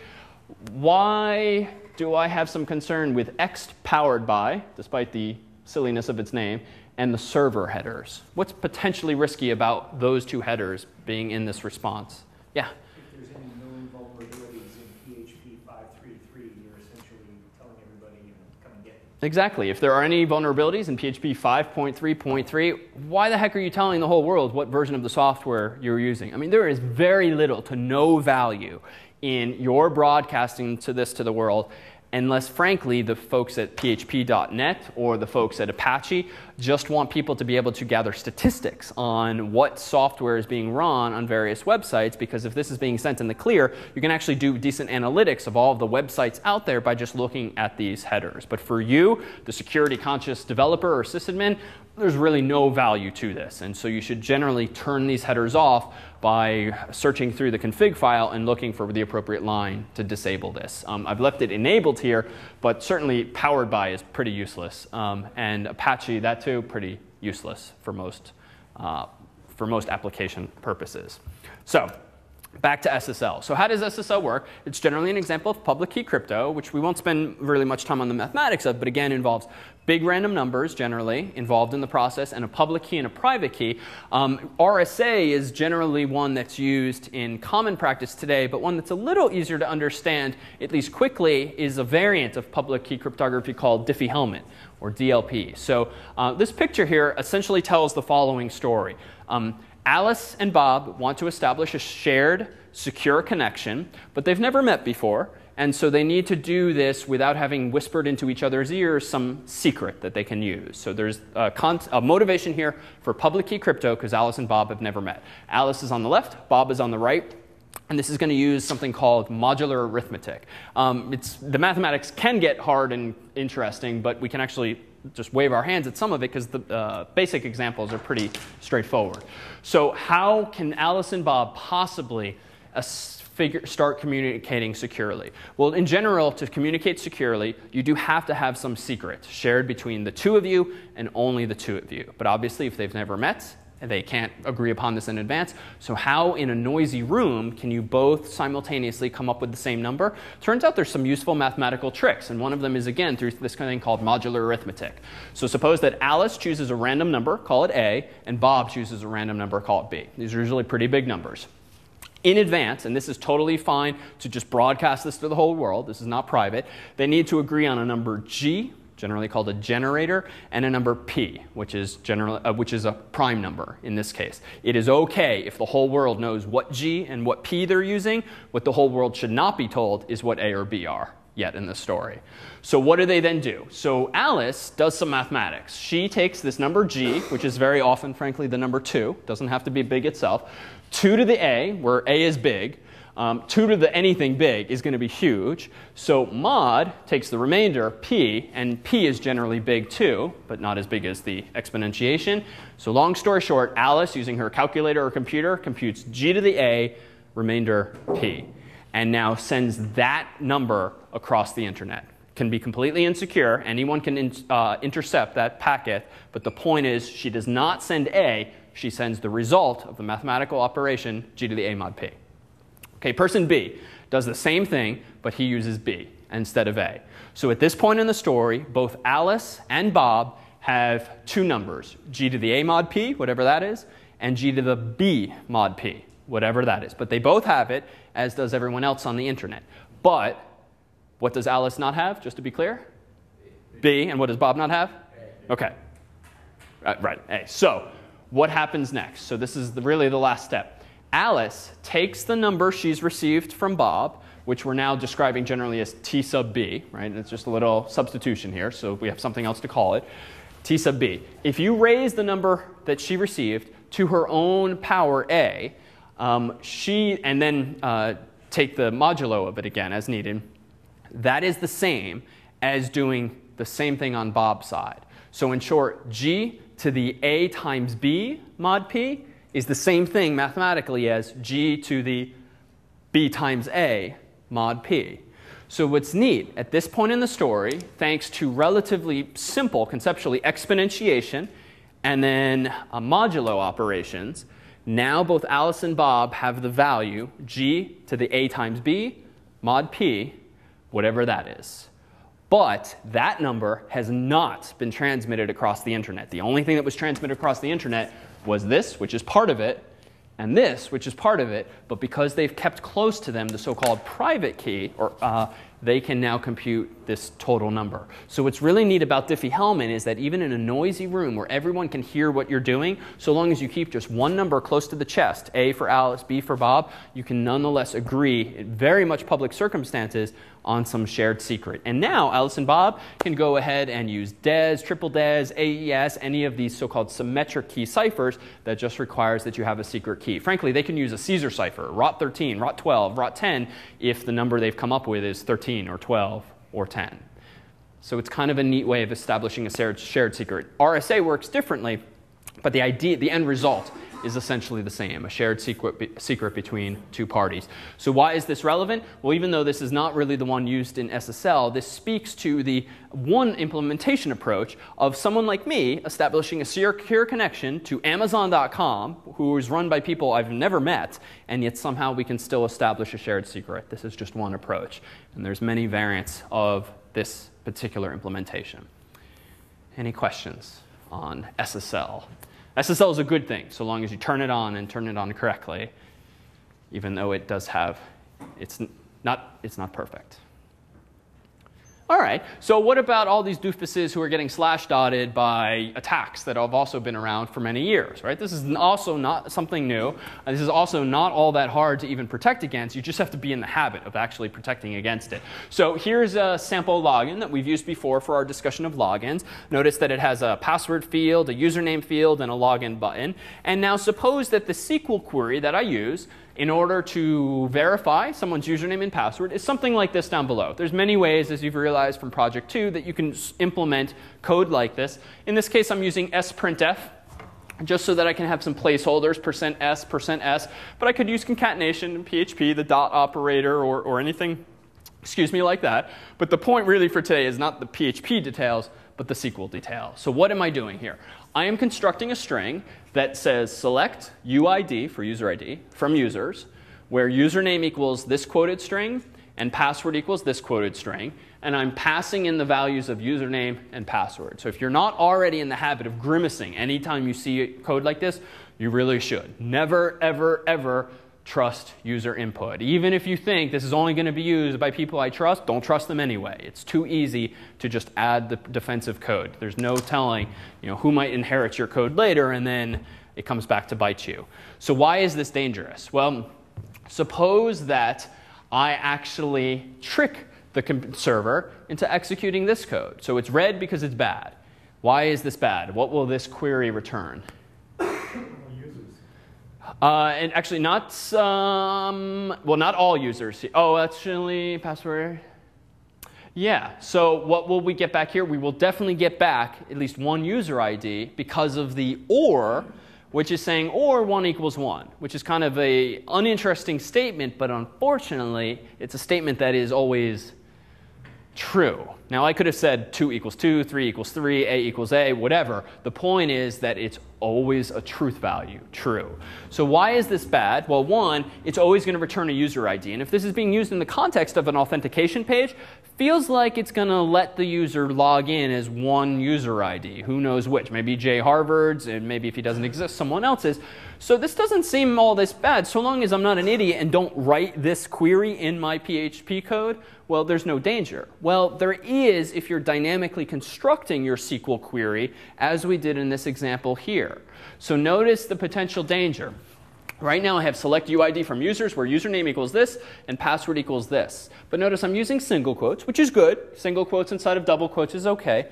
Why do I have some concern with ext powered by, despite the silliness of its name, and the server headers? What's potentially risky about those two headers being in this response? Yeah? If there's any known vulnerabilities in PHP 5.3.3, you're essentially telling everybody, come and get it. Exactly. If there are any vulnerabilities in PHP 5.3.3, why the heck are you telling the whole world what version of the software you're using? I mean, there is very little to no value in your broadcasting to the world, unless, frankly, the folks at php.net or the folks at Apache just want people to be able to gather statistics on what software is being run on various websites, because if this is being sent in the clear, you can actually do decent analytics of all of the websites out there by just looking at these headers. But for you, the security-conscious developer or sysadmin, there's really no value to this. And so you should generally turn these headers off by searching through the config file and looking for the appropriate line to disable this. I've left it enabled here, but certainly powered by is pretty useless. And Apache, that too, pretty useless for most application purposes. So back to SSL. So how does SSL work? It's generally an example of public key crypto, which we won't spend really much time on the mathematics of, but again involves big random numbers generally involved in the process, and a public key and a private key. RSA is generally one that's used in common practice today, but one that's a little easier to understand, at least quickly, is a variant of public key cryptography called Diffie-Hellman, or DLP. So this picture here essentially tells the following story. Alice and Bob want to establish a shared secure connection, but they've never met before. And so they need to do this without having whispered into each other's ears some secret that they can use. So there's a motivation here for public key crypto because Alice and Bob have never met. Alice is on the left, Bob is on the right. And this is going to use something called modular arithmetic. The mathematics can get hard and interesting, but we can actually just wave our hands at some of it because the basic examples are pretty straightforward. So how can Alice and Bob possibly start communicating securely? Well, in general, to communicate securely, you do have to have some secret shared between the two of you and only the two of you. But obviously, if they've never met, they can't agree upon this in advance. So how in a noisy room can you both simultaneously come up with the same number? Turns out there's some useful mathematical tricks, and one of them is, again, through this kind of thing called modular arithmetic. So suppose that Alice chooses a random number, call it A, and Bob chooses a random number, call it B. These are usually pretty big numbers. In advance, and this is totally fine to just broadcast this to the whole world, this is not private, they need to agree on a number G, generally called a generator, and a number P, which is a prime number in this case. It is okay if the whole world knows what G and what P they're using. What the whole world should not be told is what A or B are yet in the story. So what do they then do? So Alice does some mathematics. She takes this number G, which is very often, frankly, the number 2. Doesn't have to be big itself. 2 to the A, where A is big. 2 to the anything big is going to be huge. So mod takes the remainder, P, and P is generally big too, but not as big as the exponentiation. So long story short, Alice, using her calculator or computer, computes G to the A, remainder P, and now sends that number across the internet. Can be completely insecure. Anyone can intercept that packet, but the point is she does not send A, she sends the result of the mathematical operation, G to the A mod P. Okay, person B does the same thing, but he uses B instead of A. So at this point in the story, both Alice and Bob have two numbers, G to the A mod P, whatever that is, and G to the B mod P, whatever that is. But they both have it, as does everyone else on the internet. But what does Alice not have, just to be clear? B. And what does Bob not have? A. Okay. Right, A. So what happens next? So this is really the last step. Alice takes the number she's received from Bob, which we're now describing generally as T sub B, right? It's just a little substitution here, so we have something else to call it. T sub B. If you raise the number that she received to her own power A, and then take the modulo of it again as needed, that is the same as doing the same thing on Bob's side. So in short, G to the A times B mod P is the same thing mathematically as G to the B times A mod P. So what's neat, at this point in the story, thanks to relatively simple, conceptually, exponentiation and then modulo operations, now both Alice and Bob have the value G to the A times B mod P, whatever that is. But that number has not been transmitted across the internet. The only thing that was transmitted across the internet was this, which is part of it, and this, which is part of it. But because they've kept close to them the so-called private key, they can now compute this total number. So what's really neat about Diffie-Hellman is that even in a noisy room where everyone can hear what you're doing, so long as you keep just one number close to the chest, A for Alice, B for Bob, you can nonetheless agree in very much public circumstances on some shared secret. And now Alice and Bob can go ahead and use DES, triple DES, AES, any of these so-called symmetric key ciphers that just requires that you have a secret key. Frankly, they can use a Caesar cipher, ROT 13, ROT 12, ROT 10, if the number they've come up with is 13 or 12 or 10. So it's kind of a neat way of establishing a shared secret. RSA works differently, but the end result is essentially the same, a shared secret between two parties. So why is this relevant? Well, even though this is not really the one used in SSL, this speaks to the one implementation approach of someone like me establishing a secure connection to Amazon.com, who is run by people I've never met, and yet somehow we can still establish a shared secret. This is just one approach. And there's many variants of this particular implementation. Any questions on SSL? SSL is a good thing, so long as you turn it on and turn it on correctly, even though it does have, it's not perfect. All right, so what about all these doofuses who are getting slash dotted by attacks that have also been around for many years, right? This is also not something new. This is also not all that hard to even protect against. You just have to be in the habit of actually protecting against it. So here's a sample login that we've used before for our discussion of logins. Notice that it has a password field, a username field, and a login button. And now suppose that the SQL query that I use in order to verify someone's username and password is something like this down below. There's many ways, as you've realized from Project 2, that you can implement code like this. In this case, I'm using sprintf, just so that I can have some placeholders, %s, but I could use concatenation in PHP, the dot operator, or anything, like that. But the point really for today is not the PHP details, but the SQL details. So what am I doing here? I am constructing a string that says select UID for user ID from users, where username equals this quoted string and password equals this quoted string. And I'm passing in the values of username and password. So if you're not already in the habit of grimacing anytime you see code like this, you really should. Never, ever, ever trust user input. Even if you think this is only going to be used by people I trust, don't trust them anyway. It's too easy to just add the defensive code. There's no telling, who might inherit your code later, and then it comes back to bite you. So why is this dangerous? Well, suppose that I actually trick the server into executing this code. So it's red because it's bad. Why is this bad? What will this query return? And actually not not all users. Oh, actually, password. Yeah, so what will we get back here? We will definitely get back at least one user ID because of the OR, which is saying OR 1 equals 1, which is kind of an uninteresting statement, but unfortunately, it's a statement that is always true. Now, I could have said 2 equals 2, 3 equals 3, A equals A, whatever. The point is that it's always a truth value, true. So why is this bad? Well, one, it's always going to return a user ID. And if this is being used in the context of an authentication page, feels like it's going to let the user log in as one user ID. Who knows which? Maybe Jay Harvard's, and maybe if he doesn't exist, someone else's. So this doesn't seem all this bad. So long as I'm not an idiot and don't write this query in my PHP code, well, there's no danger. Well, there is if you're dynamically constructing your SQL query, as we did in this example here. So notice the potential danger. Right now I have select UID from users where username equals this and password equals this. But notice I'm using single quotes, which is good. Single quotes inside of double quotes is OK.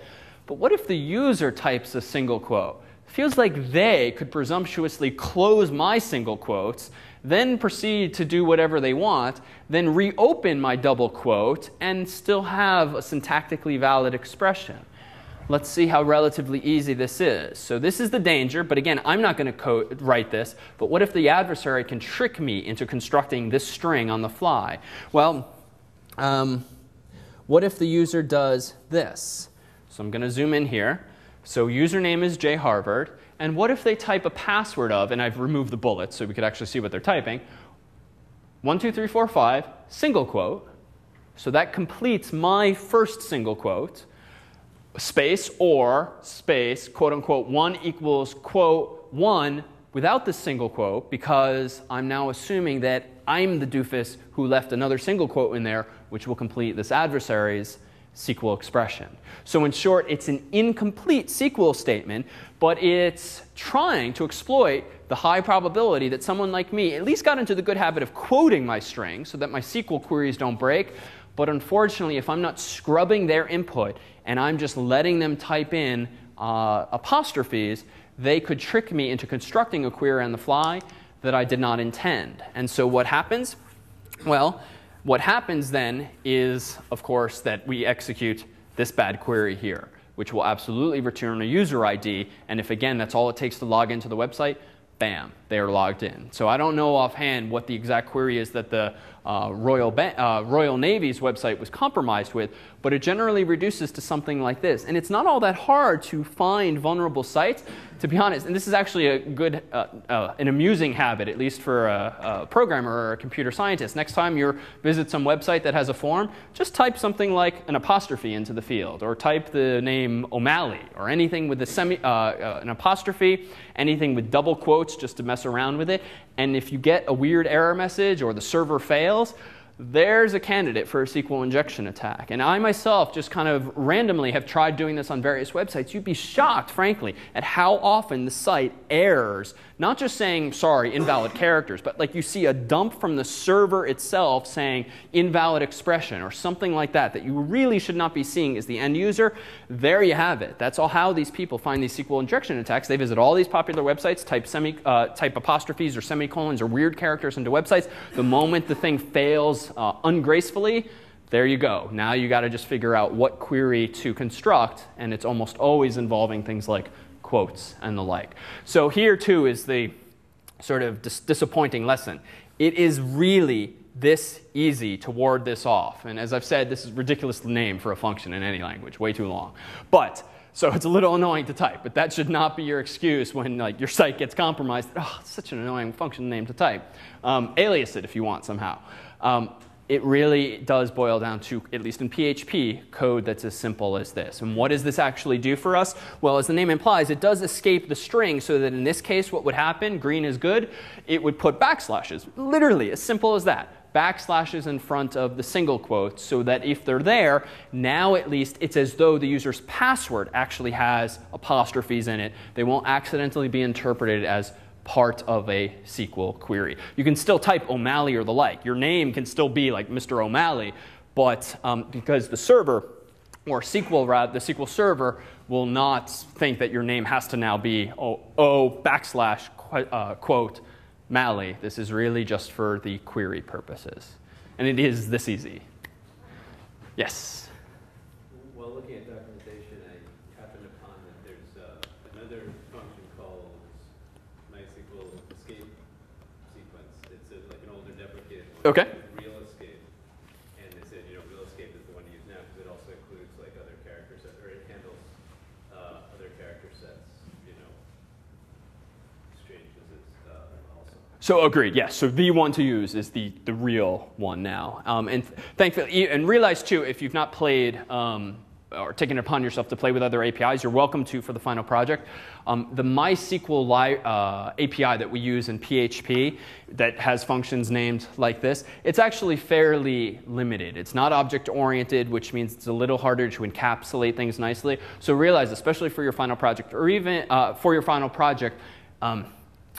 But what if the user types a single quote? Feels like they could presumptuously close my single quotes, then proceed to do whatever they want, then reopen my double quote, and still have a syntactically valid expression. Let's see how relatively easy this is. So this is the danger, but again, I'm not going to write this. But what if the adversary can trick me into constructing this string on the fly? Well, what if the user does this? So I'm going to zoom in here. So username is Jay Harvard. And what if they type a password of, and I've removed the bullets so we could actually see what they're typing, 1, 2, 3, 4, 5, single quote. So that completes my first single quote. Space or space, quote unquote, 1 equals quote 1 without the single quote, because I'm now assuming that I'm the doofus who left another single quote in there, which will complete this adversary's SQL expression. So in short, it's an incomplete SQL statement, but it's trying to exploit the high probability that someone like me at least got into the good habit of quoting my string so that my SQL queries don't break. But unfortunately, if I'm not scrubbing their input and I'm just letting them type in apostrophes, they could trick me into constructing a query on the fly that I did not intend. And so what happens? Well, what happens then is, of course, that we execute this bad query here, which will absolutely return a user ID. And if, again, that's all it takes to log into the website, bam, they are logged in. So I don't know offhand what the exact query is that the Royal Navy's website was compromised with, but it generally reduces to something like this. And it's not all that hard to find vulnerable sites, to be honest. And this is actually a good, an amusing habit, at least for a programmer or a computer scientist. Next time you visit some website that has a form, just type something like an apostrophe into the field, or type the name O'Malley, or anything with an apostrophe, anything with double quotes just to mess around with it. And if you get a weird error message or the server fails, there's a candidate for a SQL injection attack. And I myself just kind of randomly have tried doing this on various websites. You'd be shocked, frankly, at how often the site errors, not just saying, sorry, invalid characters, but like you see a dump from the server itself saying invalid expression or something like that, that you really should not be seeing as the end user. There you have it. That's all how these people find these SQL injection attacks. They visit all these popular websites, type apostrophes or semicolons or weird characters into websites. The moment the thing fails ungracefully, there you go. Now you got to just figure out what query to construct, and it's almost always involving things like quotes and the like. So here too is the sort of disappointing lesson. It is really this easy to ward this off. And as I've said, this is a ridiculous name for a function in any language, way too long. So it's a little annoying to type, but that should not be your excuse when like your site gets compromised. Oh, it's such an annoying function name to type. Alias it if you want somehow. It really does boil down to, at least in PHP, code that's as simple as this. And what does this actually do for us? Well, as the name implies, it does escape the string so that in this case, what would happen, green is good, it would put backslashes. Literally, as simple as that. Backslashes in front of the single quotes so that if they're there, now at least it's as though the user's password actually has apostrophes in it. They won't accidentally be interpreted as part of a SQL query. You can still type O'Malley or the like. Your name can still be like Mr. O'Malley, but because the server, or the SQL server, will not think that your name has to now be quote Malley. This is really just for the query purposes. And it is this easy. Yes? While looking at documentation, I happened upon that there's another function called MySQL escape sequence. It's like an older deprecated one. Okay. Real escape. And they said, real escape is the one to use now because it also includes like other character sets, or it handles other character sets, exchanges also. So agreed, yes. So the one to use is the real one now. And thankfully, and realize too, if you've not played or taken it upon yourself to play with other APIs, you're welcome to for the final project. The MySQL API that we use in PHP that has functions named like this, it's actually fairly limited. It's not object-oriented, which means it's a little harder to encapsulate things nicely. So realize, especially for your final project, or even for your final project,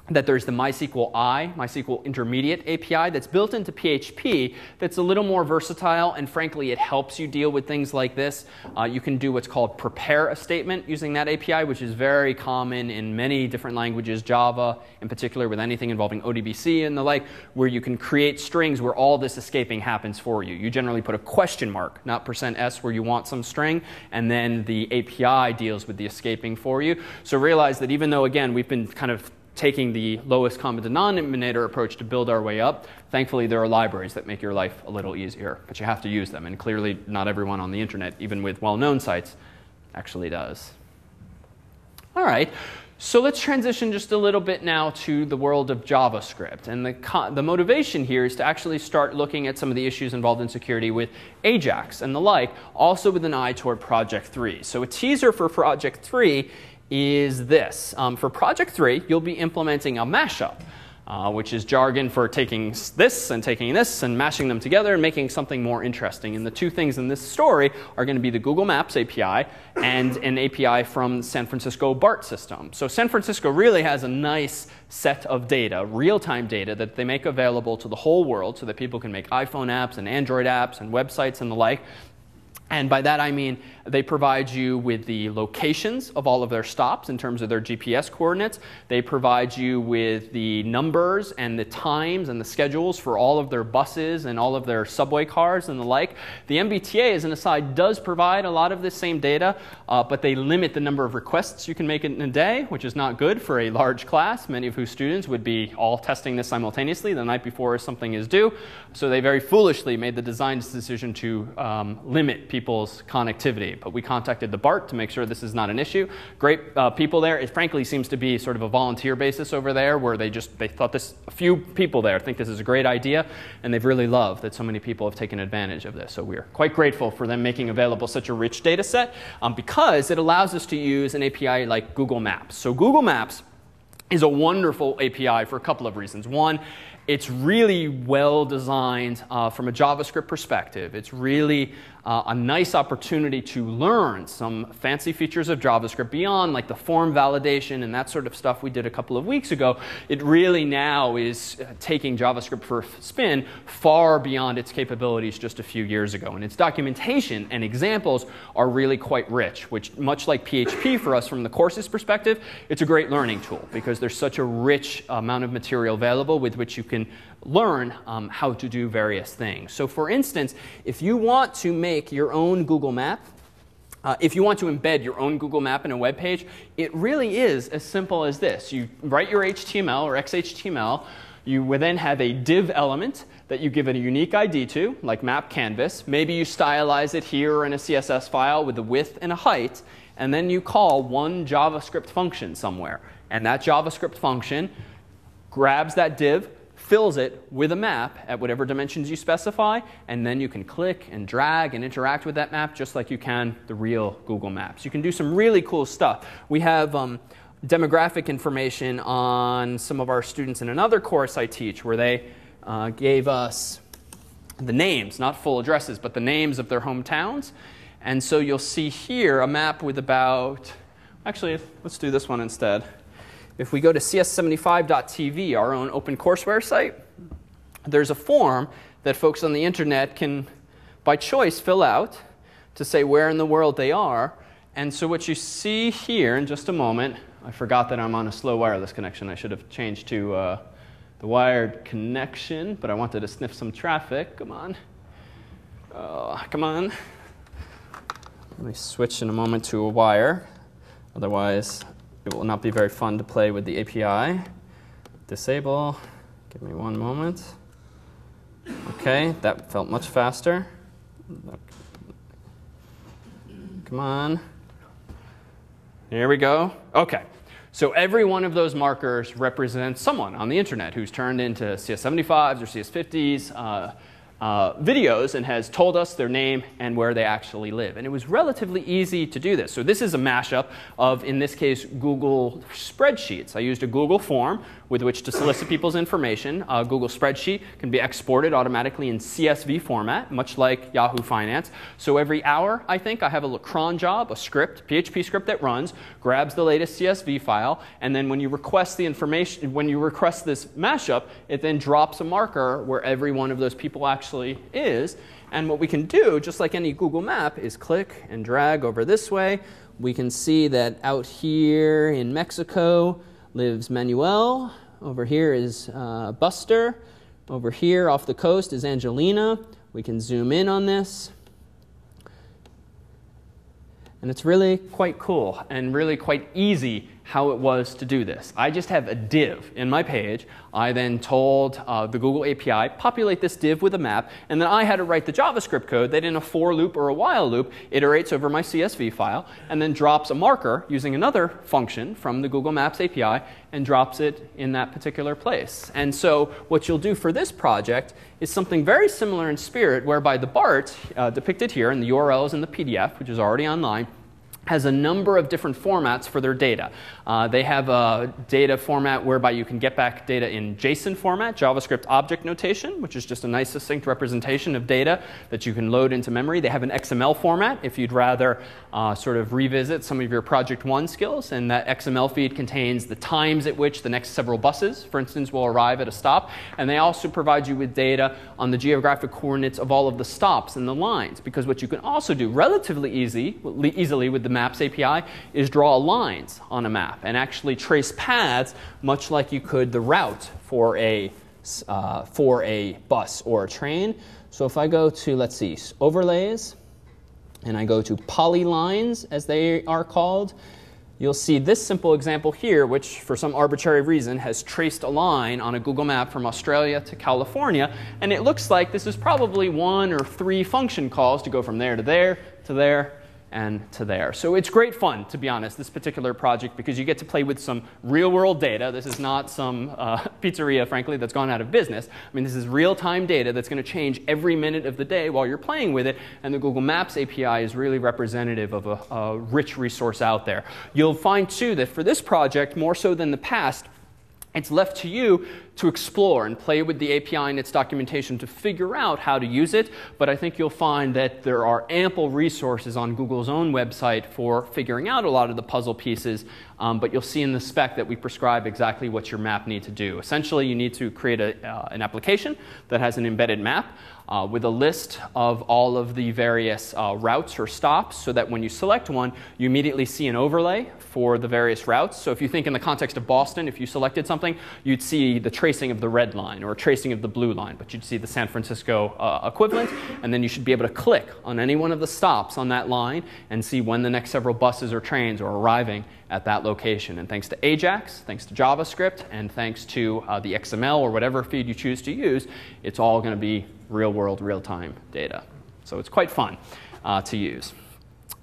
that there's the MySQL Intermediate API that's built into PHP that's a little more versatile, and frankly, it helps you deal with things like this. You can do what's called prepare a statement using that API, which is very common in many different languages, Java in particular, with anything involving ODBC and the like, where you can create strings where all this escaping happens for you. You generally put a question mark, not %s, where you want some string, and then the API deals with the escaping for you. So realize that even though, again, we've been kind of taking the lowest common denominator approach to build our way up, thankfully there are libraries that make your life a little easier, but you have to use them. And clearly not everyone on the internet, even with well-known sites, actually does. All right, so let's transition just a little bit now to the world of JavaScript. And the motivation here is to actually start looking at some of the issues involved in security with AJAX and the like, also with an eye toward Project 3. So a teaser for Project 3 is this. For Project 3, you'll be implementing a mashup, which is jargon for taking this and mashing them together and making something more interesting. And the two things in this story are going to be the Google Maps API and an API from San Francisco BART system. So San Francisco really has a nice set of data, real-time data, that they make available to the whole world so that people can make iPhone apps and Android apps and websites and the like. And by that I mean they provide you with the locations of all of their stops in terms of their GPS coordinates. They provide you with the numbers and the times and the schedules for all of their buses and all of their subway cars and the like. The MBTA, as an aside, does provide a lot of this same data, but they limit the number of requests you can make in a day, which is not good for a large class, many of whose students would be all testing this simultaneously the night before something is due. So they very foolishly made the design decision to limit people's connectivity. But we contacted the BART to make sure this is not an issue. Great people there. It frankly seems to be sort of a volunteer basis over there where they thought this, a few people there think this is a great idea, and they've really loved that so many people have taken advantage of this. So we're quite grateful for them making available such a rich data set because it allows us to use an API like Google Maps. So Google Maps is a wonderful API for a couple of reasons. One, It's really well designed from a JavaScript perspective. It's really a nice opportunity to learn some fancy features of JavaScript beyond like the form validation and that sort of stuff we did a couple of weeks ago. It really now is taking JavaScript for a spin far beyond its capabilities just a few years ago. And its documentation and examples are really quite rich, which much like PHP for us from the courses perspective, it's a great learning tool because there's such a rich amount of material available with which you can learn how to do various things. So for instance, if you want to make your own Google Map, if you want to embed your own Google Map in a web page, it really is as simple as this. You write your HTML or XHTML. You would then have a div element that you give it a unique ID to, like map canvas. Maybe you stylize it here in a CSS file with a width and a height. And then you call one JavaScript function somewhere. And that JavaScript function grabs that div, fills it with a map at whatever dimensions you specify, and then you can click and drag and interact with that map just like you can the real Google Maps. You can do some really cool stuff. We have demographic information on some of our students in another course I teach where they gave us the names, not full addresses, but the names of their hometowns. And so you'll see here a map with about, actually, let's do this one instead. If we go to cs75.tv, our own open courseware site, there's a form that folks on the internet can, by choice, fill out to say where in the world they are. And so what you see here in just a moment, I forgot that I'm on a slow wireless connection. I should have changed to the wired connection, but I wanted to sniff some traffic. Come on. Come on. Let me switch in a moment to a wire. Otherwise, it will not be very fun to play with the API. Disable. Give me one moment. OK, that felt much faster. Come on. Here we go. OK. So every one of those markers represents someone on the internet who's turned into CS75s or CS50s videos and has told us their name and where they actually live. And it was relatively easy to do this. So this is a mashup of, in this case, Google spreadsheets. I used a Google form with which to solicit people's information. A Google spreadsheet can be exported automatically in CSV format, much like Yahoo Finance. So every hour, I think, I have a cron job, a script, PHP script that runs, grabs the latest CSV file, and then when you request the information, when you request this mashup, it then drops a marker where every one of those people actually is. And what we can do, just like any Google map, is click and drag over this way. We can see that out here in Mexico lives Manuel. Over here is Buster. Over here off the coast is Angelina. We can zoom in on this. And it's really quite cool and really quite easy how it was to do this. I just have a div in my page. I then told the Google API, populate this div with a map, and then I had to write the JavaScript code that in a for loop or a while loop iterates over my CSV file and then drops a marker using another function from the Google Maps API and drops it in that particular place. And so what you'll do for this project is something very similar in spirit, whereby the BART, depicted here, and the URL is in the PDF, which is already online, has a number of different formats for their data. They have a data format whereby you can get back data in JSON format, JavaScript object notation, which is just a nice succinct representation of data that you can load into memory. They have an XML format if you'd rather sort of revisit some of your Project One skills. And that XML feed contains the times at which the next several buses, for instance, will arrive at a stop. And they also provide you with data on the geographic coordinates of all of the stops and the lines. Because what you can also do relatively easily with the Maps API is draw lines on a map and actually trace paths much like you could the route for a bus or a train. So if I go to, let's see, overlays, and I go to polylines, as they are called, you'll see this simple example here, which for some arbitrary reason has traced a line on a Google map from Australia to California. And it looks like this is probably 1 or 3 function calls to go from there to there to there and to there. So it's great fun, to be honest, this particular project, because you get to play with some real-world data. This is not some pizzeria, frankly, that's gone out of business. I mean, this is real-time data that's going to change every minute of the day while you're playing with it. And the Google Maps API is really representative of a rich resource out there. You'll find, too, that for this project, more so than the past, it's left to you to explore and play with the API and its documentation to figure out how to use it, but I think you'll find that there are ample resources on Google's own website for figuring out a lot of the puzzle pieces, but you'll see in the spec that we prescribe exactly what your map needs to do. Essentially, you need to create an application that has an embedded map with a list of all of the various routes or stops, so that when you select one, you immediately see an overlay for the various routes. So if you think in the context of Boston, if you selected something, you'd see the tracing of the red line or tracing of the blue line, but you'd see the San Francisco equivalent, and then you should be able to click on any one of the stops on that line and see when the next several buses or trains are arriving at that location. And thanks to Ajax, thanks to JavaScript, and thanks to the XML or whatever feed you choose to use, it's all going to be real-world, real-time data. So it's quite fun to use.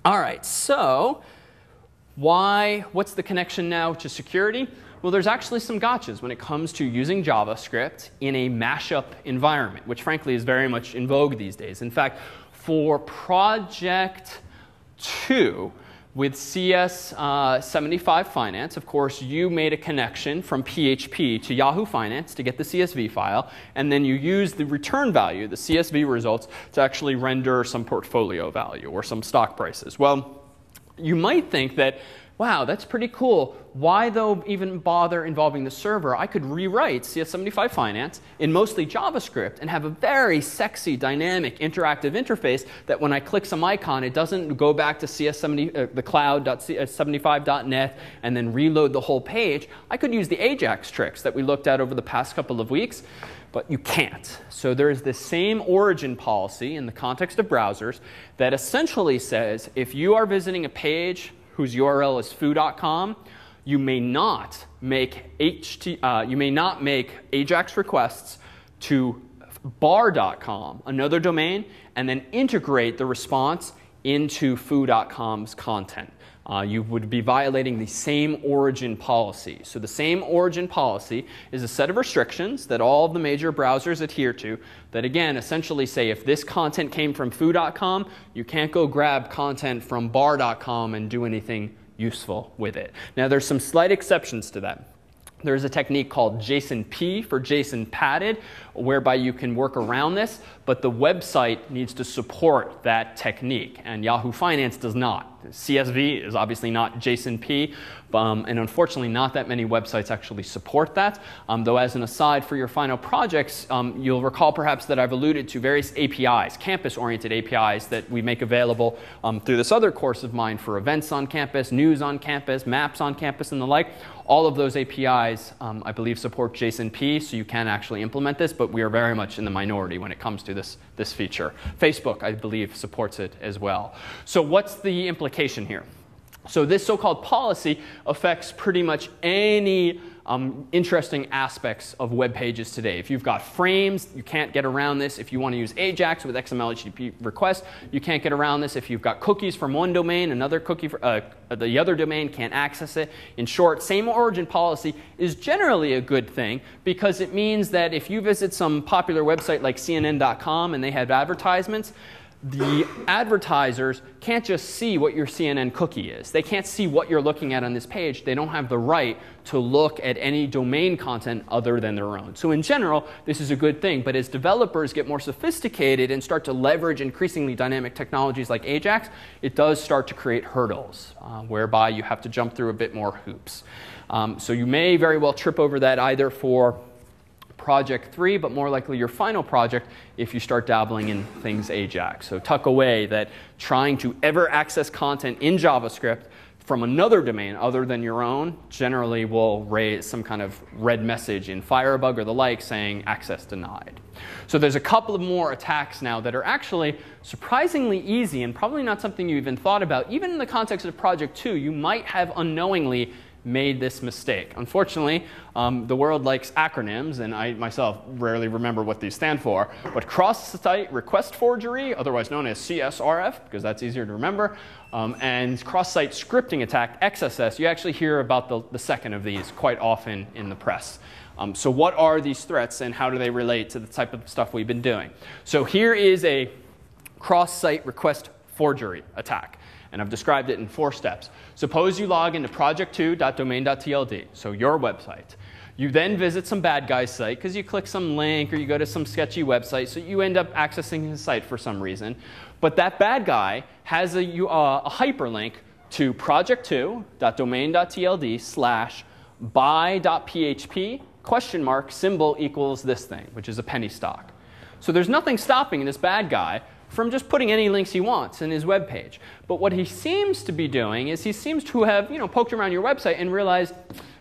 All right, so what's the connection now to security? Well, there's actually some gotchas when it comes to using JavaScript in a mashup environment, which frankly is very much in vogue these days. In fact, for Project 2, with CS75 Finance, of course, you made a connection from PHP to Yahoo Finance to get the CSV file, and then you use the return value, the CSV results, to actually render some portfolio value or some stock prices. Well, you might think that, wow, that's pretty cool. Why, though, even bother involving the server? I could rewrite CS75 Finance in mostly JavaScript and have a very sexy, dynamic, interactive interface that when I click some icon, it doesn't go back to the cloud.cs75.net and then reload the whole page. I could use the Ajax tricks that we looked at over the past couple of weeks, but you can't. So there is this same origin policy in the context of browsers that essentially says if you are visiting a page whose URL is foo.com, you may not make Ajax requests to bar.com, another domain, and then integrate the response into foo.com's content. You would be violating the same origin policy. So the same origin policy is a set of restrictions that all of the major browsers adhere to that, again, essentially say if this content came from foo.com, you can't go grab content from bar.com and do anything useful with it. Now, there's some slight exceptions to that. There's a technique called JSON-P for JSON padded, whereby you can work around this, but the website needs to support that technique, and Yahoo Finance does not. CSV is obviously not JSON-P, and unfortunately not that many websites actually support that. Though as an aside for your final projects, you'll recall perhaps that I've alluded to various APIs, campus-oriented APIs that we make available through this other course of mine for events on campus, news on campus, maps on campus, and the like. All of those APIs, I believe, support JSON-P, so you can actually implement this, but we are very much in the minority when it comes to this feature. Facebook, I believe, supports it as well. So what's the implication here? So this so-called policy affects pretty much any interesting aspects of web pages today. If you've got frames, you can't get around this. If you want to use Ajax with XML HTTP requests, you can't get around this. If you've got cookies from one domain, another cookie for, the other domain can't access it. In short, same origin policy is generally a good thing because it means that if you visit some popular website like CNN.com and they have advertisements, the advertisers can't just see what your CNN cookie is. They can't see what you're looking at on this page. They don't have the right to look at any domain content other than their own. So in general, this is a good thing. But as developers get more sophisticated and start to leverage increasingly dynamic technologies like Ajax, it does start to create hurdles whereby you have to jump through a bit more hoops. So you may very well trip over that either for Project 3, but more likely your final project if you start dabbling in things Ajax. So tuck away that trying to ever access content in JavaScript from another domain other than your own generally will raise some kind of red message in Firebug or the like saying access denied. So there's a couple of more attacks now that are actually surprisingly easy and probably not something you even thought about. Even in the context of Project 2, you might have unknowingly made this mistake. Unfortunately, the world likes acronyms, and I myself rarely remember what these stand for, but cross-site request forgery, otherwise known as CSRF, because that's easier to remember, and cross-site scripting attack, XSS. You actually hear about the second of these quite often in the press. So what are these threats, and how do they relate to the type of stuff we've been doing? So here is a cross-site request forgery attack. And I've described it in 4 steps. Suppose you log into project2.domain.tld, so your website. You then visit some bad guy's site because you click some link or you go to some sketchy website, so you end up accessing his site for some reason. But that bad guy has a hyperlink to project2.domain.tld/buy.php symbol equals this thing, which is a penny stock. So there's nothing stopping this bad guy from just putting any links he wants in his web page. But what he seems to be doing is he seems to have poked around your website and realized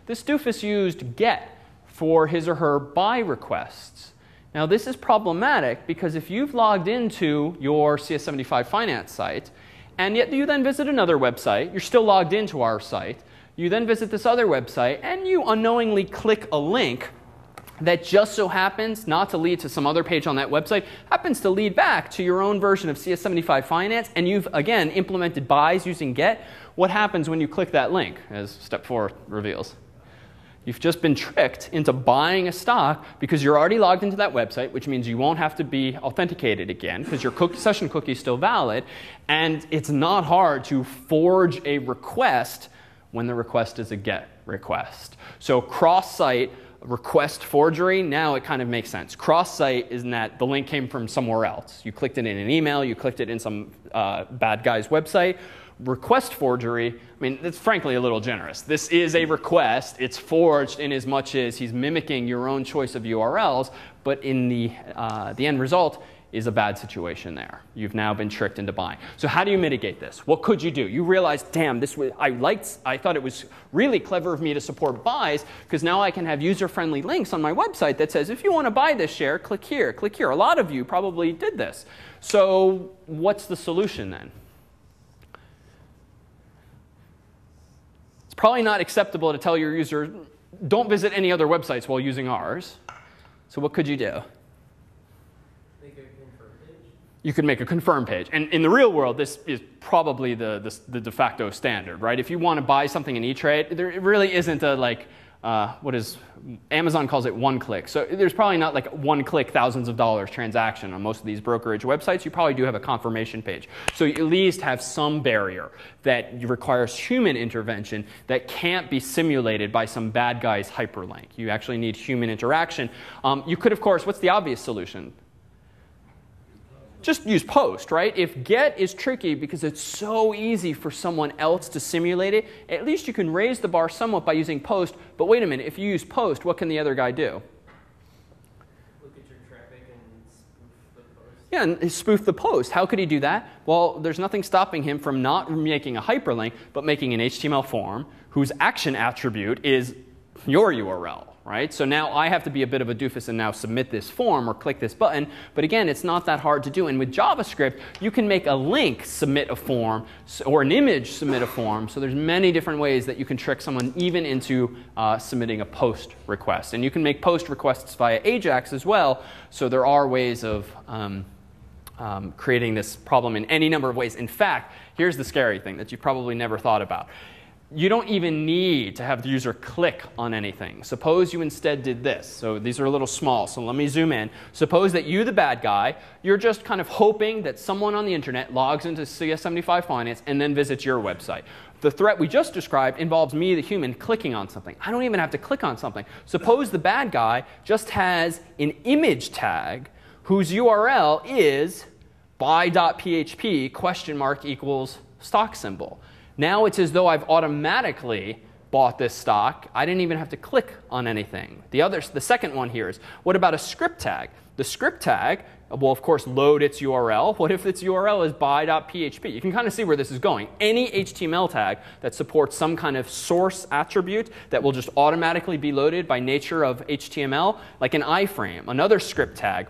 this doofus used get for his or her buy requests. Now this is problematic because if you've logged into your CS75 finance site and yet you then visit another website, you're still logged into our site, you then visit this other website and you unknowingly click a link that just so happens not to lead to some other page on that website, happens to lead back to your own version of CS75 Finance, and you've, again, implemented buys using get, what happens when you click that link, as step 4 reveals? You've just been tricked into buying a stock because you're already logged into that website, which means you won't have to be authenticated again because your session cookie is still valid, and it's not hard to forge a request when the request is a get request. So cross-site request forgery, now it kind of makes sense. Cross-site is in that the link came from somewhere else. You clicked it in an email, you clicked it in some bad guy's website. Request forgery, I mean, it's frankly a little generous. This is a request. It's forged in as much as he's mimicking your own choice of URLs, but in the end result is a bad situation there. You've now been tricked into buying. So how do you mitigate this? What could you do? You realize, damn, I thought it was really clever of me to support buys because now I can have user-friendly links on my website that says, if you want to buy this share, click here, click here. A lot of you probably did this. So what's the solution then? It's probably not acceptable to tell your user, don't visit any other websites while using ours. So what could you do? You could make a confirm page. And in the real world, this is probably the de facto standard, right? If you want to buy something in E-Trade, there really isn't a Amazon calls it one click. So there's probably not like one click, thousands of dollars transaction on most of these brokerage websites. You probably do have a confirmation page. So you at least have some barrier that requires human intervention that can't be simulated by some bad guy's hyperlink. You actually need human interaction. You could, of course, what's the obvious solution? Just use post, right? If get is tricky because it's so easy for someone else to simulate it, at least you can raise the bar somewhat by using post. But wait a minute, if you use post, what can the other guy do? Look at your traffic and spoof the post. Yeah, and spoof the post. How could he do that? Well, there's nothing stopping him from not making a hyperlink, but making an HTML form whose action attribute is your URL. Right? So now I have to be a bit of a doofus and now submit this form or click this button. But again, it's not that hard to do. And with JavaScript, you can make a link submit a form or an image submit a form. So there's many different ways that you can trick someone even into submitting a post request. And you can make post requests via AJAX as well. So there are ways of creating this problem in any number of ways. In fact, here's the scary thing that you probably never thought about. You don't even need to have the user click on anything. Suppose you instead did this. So these are a little small, so let me zoom in. Suppose that you, the bad guy, you're just kind of hoping that someone on the internet logs into CS75 Finance and then visits your website. The threat we just described involves me, the human, clicking on something. I don't even have to click on something. Suppose the bad guy just has an image tag whose URL is buy.php equals stock symbol. Now it's as though I've automatically bought this stock. I didn't even have to click on anything. The second one here is, what about a script tag? The script tag will, of course, load its URL. What if its URL is buy.php? You can kind of see where this is going. Any HTML tag that supports some kind of source attribute that will just automatically be loaded by nature of HTML, like an iframe, another script tag.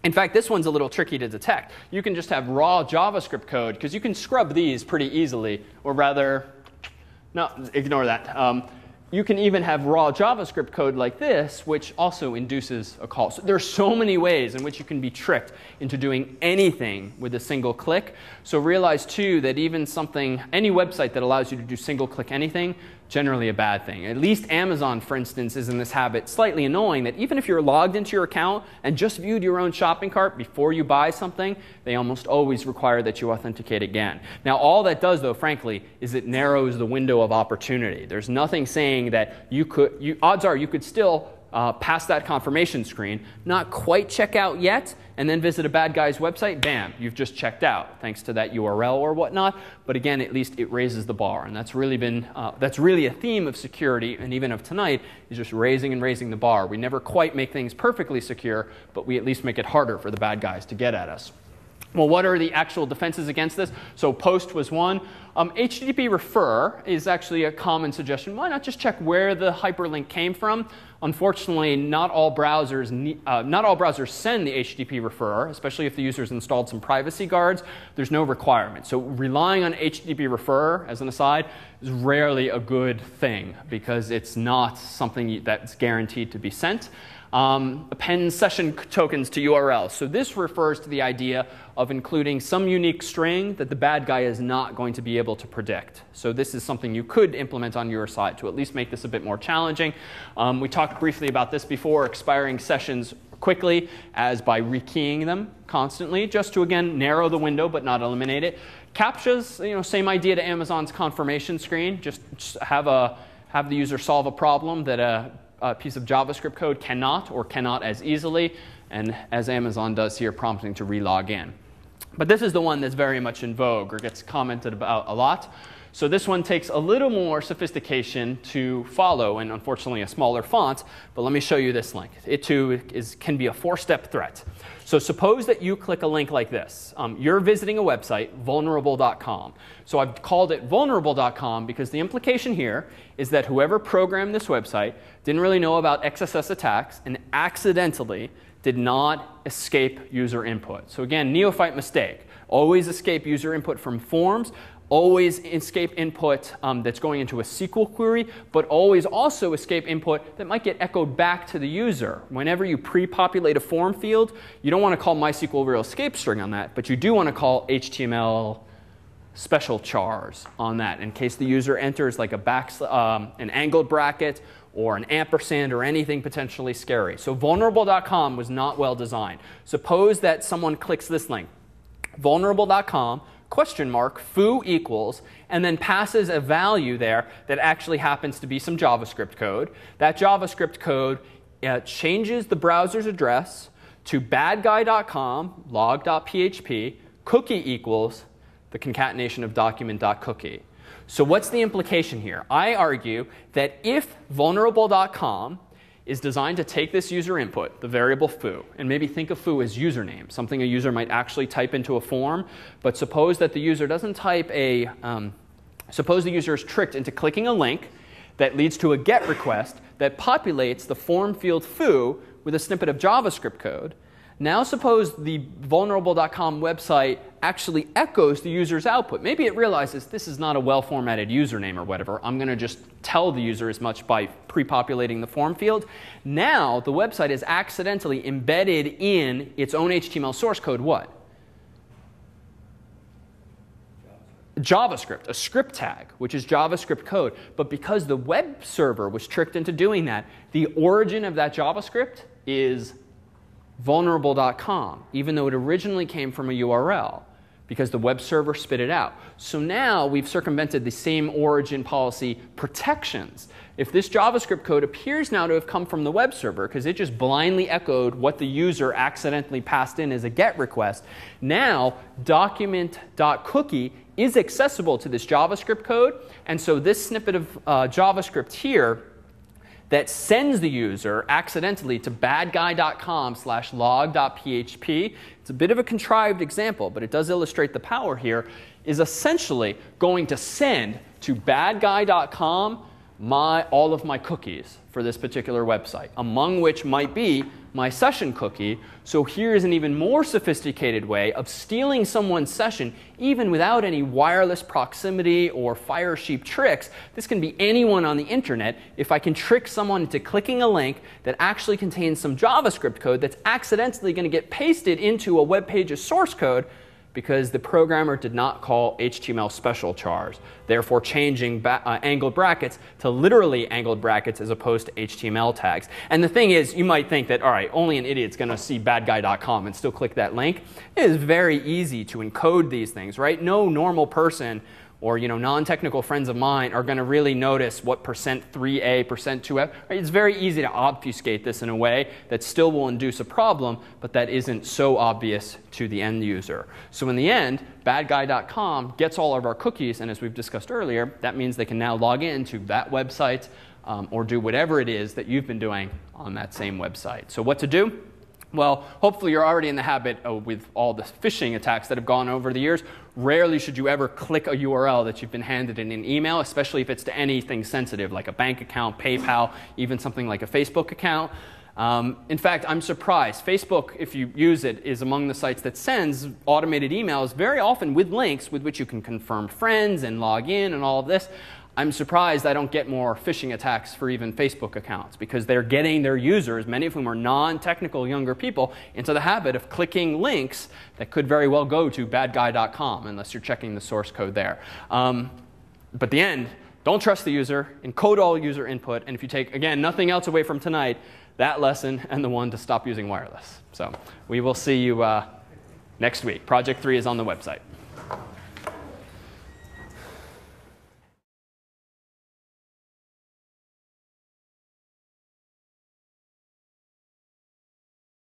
In fact, this one's a little tricky to detect. You can just have raw JavaScript code, because you can scrub these pretty easily, or rather, no, ignore that. You can even have raw JavaScript code like this, which also induces a call. So there are so many ways in which you can be tricked into doing anything with a single click. So realize, too, that even any website that allows you to do single click anything, generally a bad thing. At least Amazon, for instance, is in this habit. Slightly annoying that even if you're logged into your account and just viewed your own shopping cart before you buy something, they almost always require that you authenticate again. Now, all that does, though, frankly, is it narrows the window of opportunity. There's nothing saying meaning that odds are you could still pass that confirmation screen, not quite check out yet, and then visit a bad guy's website, bam, you've just checked out thanks to that URL or whatnot. But again, at least it raises the bar, and that's really a theme of security, and even of tonight, is just raising and raising the bar. We never quite make things perfectly secure, but we at least make it harder for the bad guys to get at us. Well, what are the actual defenses against this? So post was one. HTTP refer is actually a common suggestion. Why not just check where the hyperlink came from? Unfortunately, not all browsers send the HTTP refer, especially if the user's installed some privacy guards. There's no requirement. So relying on HTTP refer, as an aside, is rarely a good thing because it's not something that's guaranteed to be sent. Append session tokens to URLs. So this refers to the idea of including some unique string that the bad guy is not going to be able to predict. So this is something you could implement on your side to at least make this a bit more challenging. We talked briefly about this before, expiring sessions quickly as by rekeying them constantly, just to, again, narrow the window but not eliminate it. CAPTCHAs, same idea to Amazon's confirmation screen. Just have the user solve a problem that a piece of JavaScript code cannot as easily, and as Amazon does here, prompting to relog in. But this is the one that's very much in vogue or gets commented about a lot. So this one takes a little more sophistication to follow, and unfortunately a smaller font. But let me show you this link. It too can be a 4-step threat. So suppose that you click a link like this. You're visiting a website, vulnerable.com. So I've called it vulnerable.com because the implication here is that whoever programmed this website didn't really know about XSS attacks and accidentally did not escape user input. So again, neophyte mistake. Always escape user input from forms. Always escape input that's going into a SQL query, but always also escape input that might get echoed back to the user. Whenever you pre-populate a form field, you don't want to call MySQL real escape string on that, but you do want to call HTML special chars on that in case the user enters like an angled bracket or an ampersand or anything potentially scary. So vulnerable.com was not well designed. Suppose that someone clicks this link, vulnerable.com, foo equals, and then passes a value there that actually happens to be some JavaScript code. That JavaScript code changes the browser's address to badguy.com, log.php, cookie equals the concatenation of document.cookie. So what's the implication here? I argue that if vulnerable.com is designed to take this user input, the variable foo, and maybe think of foo as username, something a user might actually type into a form, but suppose that the user doesn't type suppose the user is tricked into clicking a link that leads to a GET request that populates the form field foo with a snippet of JavaScript code. Now suppose the vulnerable.com website actually echoes the user's output. Maybe it realizes this is not a well-formatted username or whatever. I'm going to just tell the user as much by pre-populating the form field. Now the website is accidentally embedded in its own HTML source code what? JavaScript, a script tag, which is JavaScript code. But because the web server was tricked into doing that, the origin of that JavaScript is vulnerable.com, even though it originally came from a URL, because the web server spit it out. So now we've circumvented the same origin policy protections. If this JavaScript code appears now to have come from the web server, because it just blindly echoed what the user accidentally passed in as a GET request, now document.cookie is accessible to this JavaScript code. And so this snippet of JavaScript here that sends the user accidentally to badguy.com/log.php, it's a bit of a contrived example, but it does illustrate the power here, is essentially going to send to badguy.com all of my cookies for this particular website, among which might be my session cookie. So here's an even more sophisticated way of stealing someone's session even without any wireless proximity or fire sheep tricks. This can be anyone on the internet. If I can trick someone into clicking a link that actually contains some JavaScript code that's accidentally going to get pasted into a web page's source code because the programmer did not call HTML special chars, therefore changing angled brackets to literally angled brackets as opposed to HTML tags. And the thing is, you might think that, all right, only an idiot's going to see badguy.com and still click that link. It is very easy to encode these things, right? No normal person or non-technical friends of mine are going to really notice what %3A, %2F. Right? It's very easy to obfuscate this in a way that still will induce a problem, but that isn't so obvious to the end user. So in the end, badguy.com gets all of our cookies, and as we've discussed earlier, that means they can now log into that website or do whatever it is that you've been doing on that same website. So what to do? Well, hopefully you're already in the habit with all the phishing attacks that have gone over the years. Rarely should you ever click a URL that you've been handed in an email, especially if it's to anything sensitive like a bank account, PayPal, even something like a Facebook account. In fact, I'm surprised. Facebook, if you use it, is among the sites that sends automated emails very often with links with which you can confirm friends and log in and all of this. I'm surprised I don't get more phishing attacks for even Facebook accounts because they're getting their users, many of whom are non-technical younger people, into the habit of clicking links that could very well go to badguy.com unless you're checking the source code there. But the end, don't trust the user, encode all user input, and if you take, again, nothing else away from tonight, that lesson and the one to stop using wireless. So we will see you next week. Project 3 is on the website.